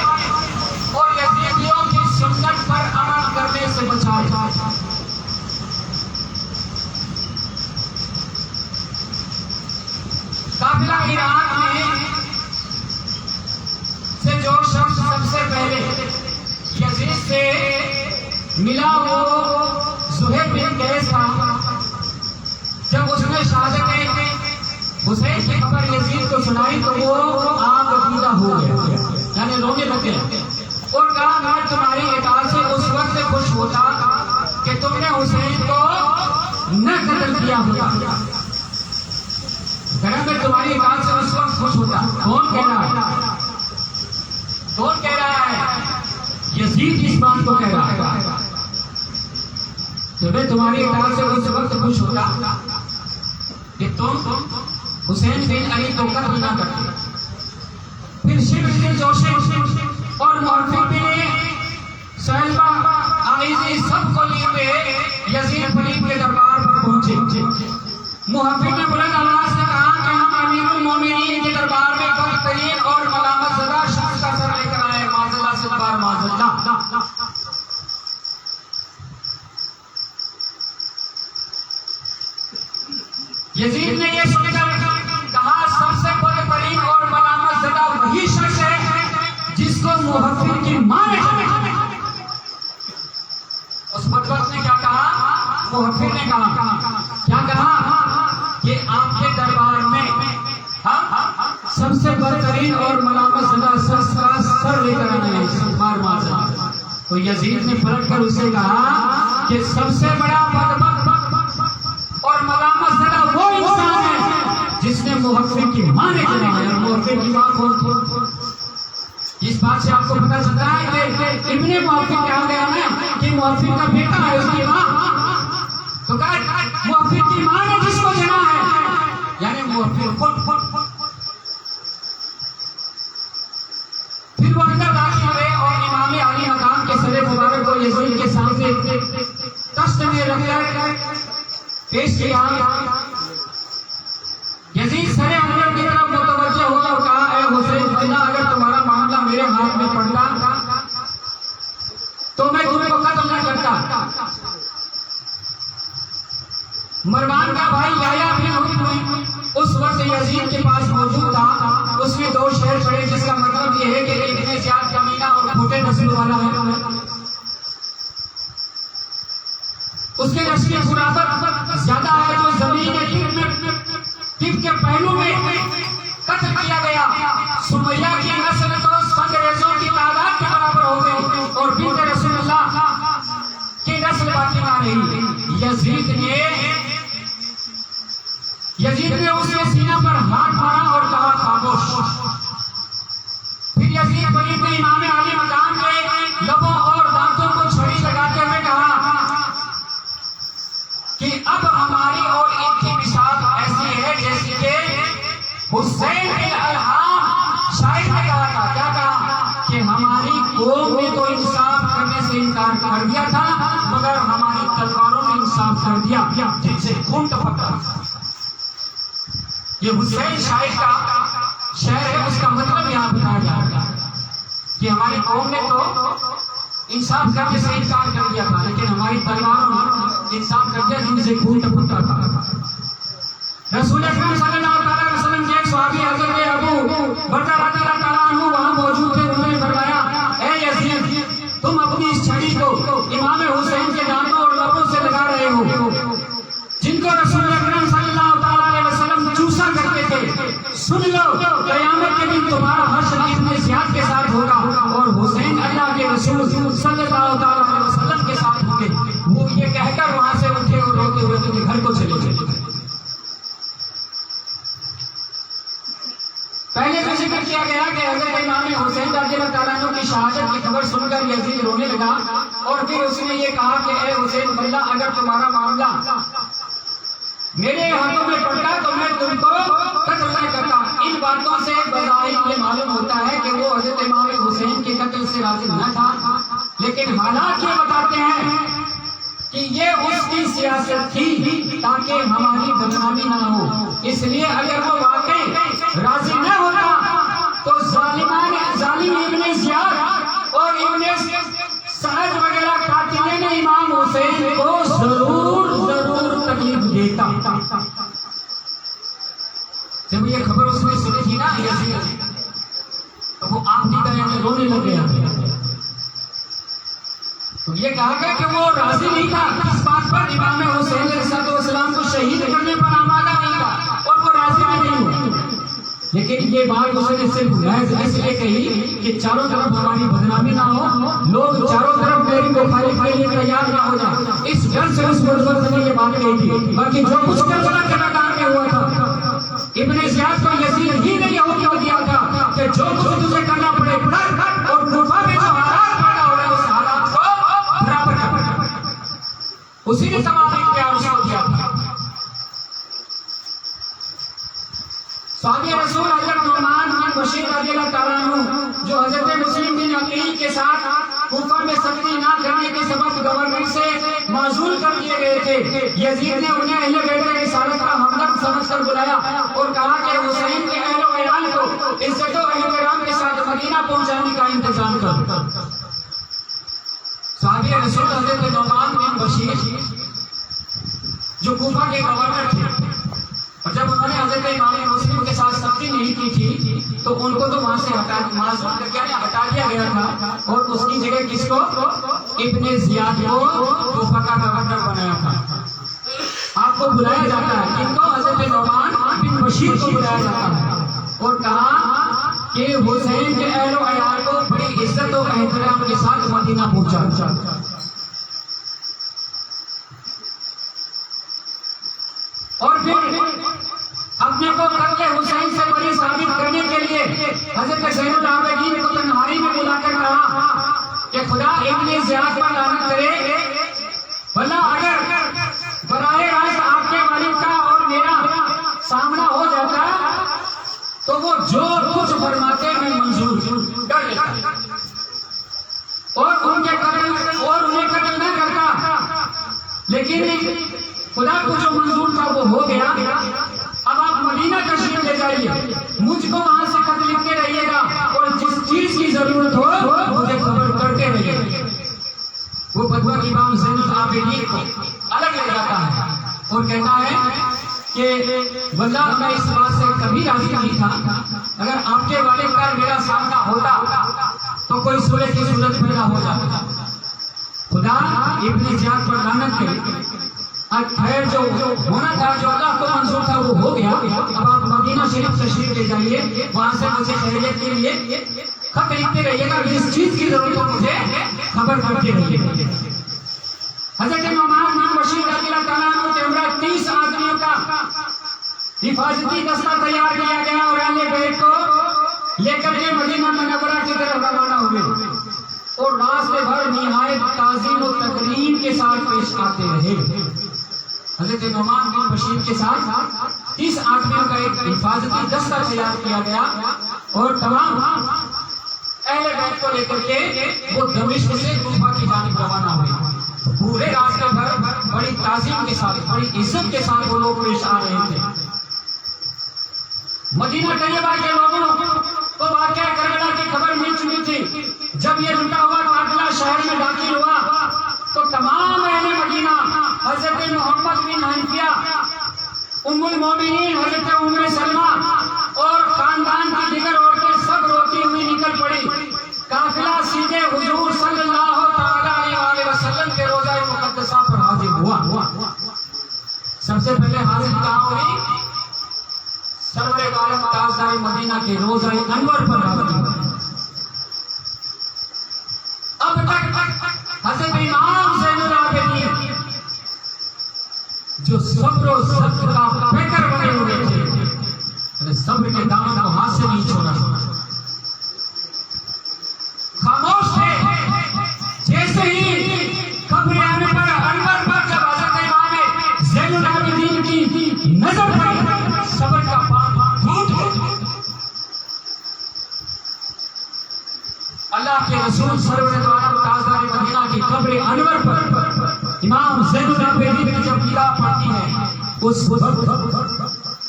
[SPEAKER 3] और यजीदियों की सुन्नत पर अमल करने से बचाए। काफिला इराक में से जो शख्स सबसे पहले यजीद से मिला वो ज़ुहैर बिन कैस था। जब उसने शहादत हुसैन की खबर यजीद को सुनाई तो वो आग अकीदा हो गया, यानी रोने लगे और कहा मैं तुम्हारी इताअत से उस वक्त खुश होता कि तुमने हुसैन को न कत्ल किया होता, घर में तुम्हारी बात से उस वक्त खुश होता। कौन कह रहा है, कौन कह रहा है? यजीद इस बात को कह रहा है कि मैं तुम्हारी बात से उस वक्त खुश होता कि तुम हुसैन बिन अली को कत्ल न करते। फिर शिव बिन जोशी और मुहर्रिम बिन सलमा आइज़ी सबको लिए यजीद फरीद के दरबार पर पहुंचे। मुहर्रिम ने बुलंद आवाज से कहा कि हम अमीरुल मोमिनीन के दरबार में बदतरीन और मलामत ज़दा शख्स का सर लेकर आए, माज़अल्लाह से बार माज़अल्लाह। यजीद ने यह सुनकर कहा सबसे बदतरीन और मलामत ज़दा वही शख्स है जिसको मुहर्रिम की मां ने जन्म। उस बदबख्त ने क्या कहा, मुहर्रिम ने कहा क्या कहा कि आपके दरबार में हम सबसे बदतरीन और मलामत ज़दा शख्स का सर लेकर आए हैं, मार मार। तो यजीद ने पलट कर उसे कहा कि सबसे बड़ा बदबख्त और मलामत ज़दा वो इंसान है जिसने मुहर्रिम की मां ने जन्म लिया। मुहर्रिम की मां कौन थी? इस बात से आपको पता चलता है कि इब्ने मुहर्रिम कहा गया है कि मुहर्रिम का बेटा है उसकी मां, तो मुहर्रिम की मां ने जिसको जना है, यानी मुहर्रिम फिर वो अंदर दाखिल हुए और इमाम आली मकाम के सरे मुबारक को यजीद के सामने तख्त में रखकर पेश किया। यजीद सरे अंदर की तरफ मुतवज्जह हुआ और कहा ऐ हुसैन, अगर तुम्हारा मामला मेरे हाथ में पड़ता तो मैं तुमको कत्ल न करता। मरवान का भाई याया भी उस वक्त यजीद के पास मौजूद था। उसमें दो शेर पड़े जिसका मतलब यह है कि इतने ज्यादा कमीना और खोटे नस्ल वाला है। उसके नस्ल की खुराफत ज्यादा है जो जमीन टिप के पहलू में कत्ल किया गया। सुमैया की नस्ल तो संगरेजों की तादाद के बराबर हो गई और बिन्त रसूलुल्लाह की नस्ल बाकी ना रही। यजीद ने उसके सीना पर हाथ मारा और कहा खामोश। फिर यजीद वलीद ने इमाम आली मकाम के लबों और दांतों को छड़ी लगाते हुए कहा कि अब हमारी और
[SPEAKER 1] क्या दिल से खून टपकता। ये हुसैन शायर का शेर है, उसका मतलब यहाँ बताया जाएगा कि हमारी कौम ने तो इंसाफ करने से इनकार कर दिया था, लेकिन हमारी तलवार इंसाफ करके दिल से खून टपकता था। रसूल अकरम सल्लल्लाहु अलैहि वसल्लम के एक सहाबी हजरत अबू बकर रज़ियल्लाहु ताला अन्हु वहां मौजूद थे। उन्होंने फरमाया, ए यजीद, तुम अपनी इस छड़ी को इमाम हुसैन के दांतों और लबों से लगा रहे हो, जिनको रसूल अकरम सल्लल्लाहु ताला अलैहि वसल्लम चूसा करते थे। सुन लो, क़यामत के दिन तुम्हारा हश्र इब्न ज़ियाद के साथ होगा और हुसैन अल्लाह के रसूल सल्लल्लाहु ताला अलैहि वसल्लम के साथ होंगे। वो ये कहकर वहां से उठे और रोते हुए अपने घर को चले गए। पहले तो जिक्र किया गया कि हज़रत इमाम हुसैन रज़ियल्लाहु ताला अन्हु की शहादत की खबर सुनकर यजीद रोने लगा और फिर उसने ये कहा कि ए हुसैन बल्ला, अगर तुम्हारा मामला मेरे हाथों में पड़ता तो मैं तुमको कत्ल नहीं करता। इन बातों से बज़ाहिर ये मालूम होता है कि वो हज़रत इमाम हुसैन के कत्ल से राज़ी न था, लेकिन हालात ये बताते हैं कि ये उसकी सियासत थी ताकि हमारी बदनामी ना हो। इसलिए अगर वो वाकई राजी न होता तो जालिम इब्न ज़ियाद और इब्न सअद वगैरह कातिल ने इमाम हुसैन को जरूर तकलीफ देता। जब ये खबर उसने सुनी थी ना यजीद, तो वो आपकी तरह रोने लग गया। तो ये कहा गया कि वो राजी नहीं था इस बात पर, इमाम हुसैन अलैहिस्सलाम को शहीद करने पर आमादा नहीं था और वो राजी भी नहीं हुआ। लेकिन ये बात उसने सिर्फ महज इसलिए कही कि चारों तरफ हमारी बदनामी ना हो, लोग चारों तरफ मेरी मुखालिफ के लिए तैयार ना हो जाए, इस डर से उस मुर्तद ने ये बात कही थी। बाकी जो कुछ करबला के मैदान में हुआ था, इब्न ज़ियाद को यजीद ही ने यह हुक्म दिया था कि जो कुछ तुझे करना पड़े कर, और कुफा में जो हालात पैदा हो रहे हैं उस हालात को बराबर कर। उसी ने तमाम इख्तियार उसको दिया था। सहाबी रसूल हज़रत नुमान बिन बशीर रज़ियल्लाहु ताला अन्हु जो हज़रत मुस्लिम बिन अकील के साथ कूफा में सख्ती ना करने के सबब गवर्नमेंट से माजूल कर दिए गए थे, यजीद ने उन्हें अहले बैत की रिसालत का हमदर्द समझकर बुलाया और कहा कि हुसैन के अहले व अयाल को इज्जत व एहतराम के साथ मदीना पहुंचाने का इंतजाम कर। सहाबी रसूल हज़रत नुमान बिन बशीर जो कूफा के गवर्नर थे, और जब उन्होंने हज़रत इमाम मुस्लिम के साथ सख्ती नहीं की थी तो उनको तो वहां से हटा दिया गया था और उसकी जगह किसको, इब्न ज़ियाद को कूफा का गवर्नर बनाया था। आपको बुलाया जाता है, किनको, हज़रत नुमान बिन बशीर को बुलाया जाता है और कहा कि हुसैन के अहल व अयाल को बड़ी इज्जत और एहतराम के साथ मदीना पहुंचा। और फिर अपने को कत्ल हुसैन से बड़ी साबित करने के लिए हज़रत ज़ैनुल आबिदीन को तन्हाई में बुलाकर कहा कि खुदा इब्न ज़ियाद पर लानत करे, भला अगर बराए रास्त आपके वालिद का और मेरा सामना हो जाता तो वो जो कुछ फरमाते मैं मंजूर कर लेता और उन्हें कत्ल न करता, लेकिन खुदा को जो मंजूर था वो हो गया। अब आप मदीना तशरीफ ले जाइए, मुझको वहां से खत लिखते रहिएगा और जिस चीज की जरूरत हो मुझे खबर करते रहिए। वो बदवा इमाम ज़ैनुल आबिदीन को अलग ले जाता है और कहता है कि वल्लाह मैं इस बात से कभी राजी नहीं था, अगर आपके वालिद का मेरा सामना होता तो कोई सूरत की सूरत पैदा हो जाता। खुदा इब्न ज़ियाद पर लानत करे। खैर जो होना था, जो अल्लाह को मंजूर था वो हो गया। अब आप मदीना शरीफ तशरीफ ले जाइए, वहां से मुझे खैरियत के लिए खत लिखते रहिएगा, जिस चीज की जरूरत हो मुझे खबर करते रहिए। हज़रत नुमान बिन बशीर रज़ियल्लाहु ताला अन्हु के हमरा 30 आदमियों का हिफाजती दस्ता तैयार किया गया और अहले बैत को लेकर के मदीना मुनव्वरा की तरफ रवाना हुए और रास्ते भर निहायत ताज़ीम और तकरीम के साथ पेश आते रहे। हज़रत नुमान बिन बशीर के साथ 30 आदमियों का एक हिफाजती दस्ता तैयार किया गया और तमाम अहले बैत को लेकर के वो दमिश्क से कूफा की जानिब रवाना हुए। पूरे रास्ते पर बड़ी ताजीम के साथ, बड़ी इज्जत के साथ वो लोग पेश आ रहे थे। मदीना तैयबा के लोगों को वाकया करबला की खबर मिल चुकी थी। जब ये लुटा हुआ काफिला शहर में दाखिल हुआ तो तमाम अहले मदीना हजरत मोहम्मद बिन हनीफा, उम्मुल मोमिनीन हजरत उम्मे सलमा और खानदान की दिगर औरतें सब रोती हुई निकल पड़ी। काफिला सीधे हुजूर सल्लल्लाहु तआला अलैहि वसल्लम के रोज़ा मुक़द्दसा पर हाजिर हुआ। सबसे पहले हाजिर कहाँ हुई? सरवरे आलम ताजदार मदीना के रोज़ा अनवर पर हाजिर हुआ। अब तक हज़रत इमाम ज़ैनुल आबिदीन जो सब्र और सब्र का पैकर बने हुए थे, सब्र के दामन को हाथ से नहीं छोड़ा, खामोश थे। जैसे ही कब्र आने पर अनवर पर जब हज़रत इमाम ज़ैनुल आबिदीन की नजर पड़ी, सब्र का बांध टूट गया। अल्लाह के रसूल सरवर आलम ताजदार मदीना की कब्र अनवर पर इमाम ज़ैनुल आबिदीन की जब निगाह पड़ती है, उस वक्त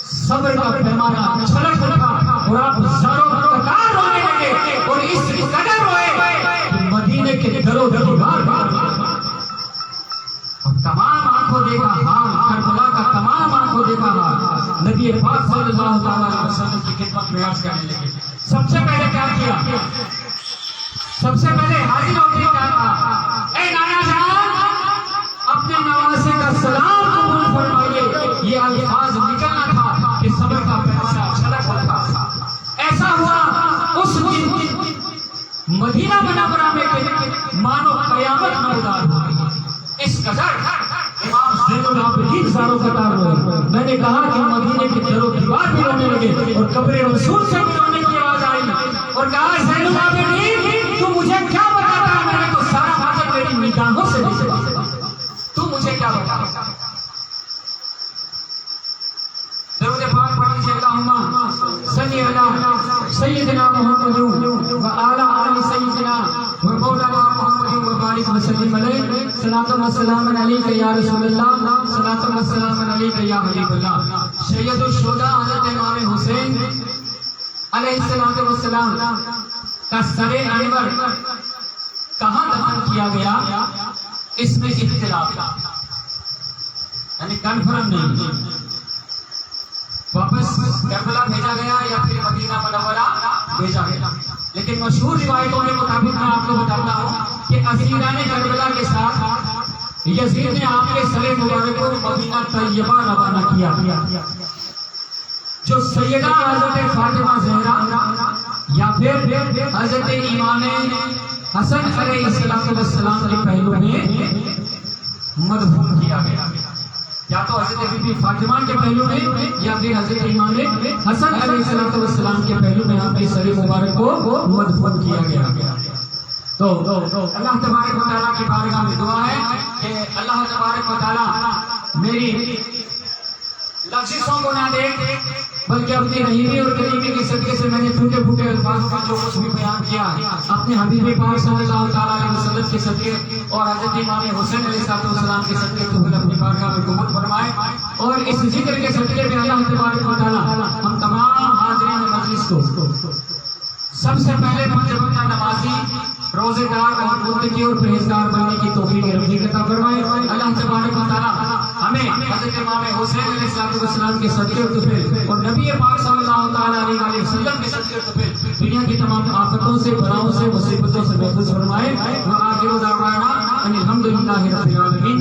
[SPEAKER 1] सब्र का पैमाना छलक उठा और आप हजारों कतार रोने लगे और इस कदर रोए कि मदीने के दरो दीवार अब तमाम आंखों देखा हाल, करबला का तमाम आंखों देखा हाल नबी पाक सल्लल्लाहु अलैहि वसल्लम की खिदमत में अर्ज करने लगे। सबसे पहले क्या किया? सबसे पहले हाजिर होकर क्या कहा? ए नाना जान, अपने नवासे का सलाम कबूल फरमाइए। ये अल्फाज निकलना था कि सब्र का पैसा छलक उठा। ऐसा हुआ उस दिन मदीना मुनव्वरा में मानो कयामत मैदान हो गई। इस कदर इमाम ज़ैनुल आबिदीन ज़ारो कतार रोए। मैंने कहा कि मदीने के दरो दीवार भी रोने लगे और कब्र रसूल से भी रोने की आवाज आई और कहा, ज़ैनुल आबिदीन तू मुझे क्या बताता? मैंने तो सारा हाजर मेरी निगाहों से देखा, तू मुझे क्या बताता? दरूद पाक पढ़िए, अल्लाहुम्मा सल्ली अला सय्यिदिना मुहम्मद व आला आलि सय्यिदिना व मौलाना मुहम्मद व बारिक व सल्लिम अलैहि। सलातो व सलाम अलैका या रसूलल्लाह, सलातो व सलाम अलैका या हबीबल्लाह। सैयदुश शुहदा हज़रत इमाम हुसैन अलैहिस्सलातु व सलाम का सरे अनवर कहाँ दफन किया गया, इसमें इख्तिलाफ यानी कन्फर्म नहीं। वापस करबला भेजा गया या फिर मदीना मुनव्वरा भेजा गया। लेकिन मशहूर रिवायतों के मुताबिक मैं आपको बताता हूँ कि असीरान करबला के साथ यजीद ने आपके सरे मुबारक को मदीना तैयबा रवाना किया। जो सैयदा हजरत फातिमा ज़हरा या फिर हजरत इमाम हसन अलैहिस्सलाम के पहलू में मदफून किया गया, या तो हजरत बीबी फातिमा के पहलू में या फिर हजरत इमाम हसन अलैहिस्सलाम के पहलू में आपके सरे मुबारक को मदफून किया गया। तो अल्लाह तबारक व तआला की बारगाह में दुआ है कि अल्लाह तबारक व तआला मेरी लफ्ज़ों को ना दे, बल्कि अपनी रहीमी और करीमी के सदके से मैंने टूटे फूटे अल्फाज़ों का जो कुछ भी बयान किया अपने हबीब पाक सल्लल्लाहु अलैहि वसल्लम के सदके और हज़रत इमाम हुसैन अलैहिस्सलाम के सदके को अपनी बारगाह में कबूल फरमाए। और इस जिक्र के सदके में अल्लाह तबारक व तआला हम तमाम हाज़िरीन मजलिस को सबसे पहले पांच वक्त नमाजी, रोजेदार और मुत्तकी और परहेजगार बनने की तौफीक रफ़ीक अता फरमाए। अल्लाह तबारक व तआला हमें हज़रत इमाम हुसैन अलैहिस्सलाम के सदके और नबी पाक सल्लल्लाहु अलैहि वसल्लम के सदके दुनिया की तमाम आफतों से, बलाओं से, मुसीबतों से महफूज फरमाए। व आखिर दावाना अनिल हम्दुलिल्लाहि रब्बिल आलमीन।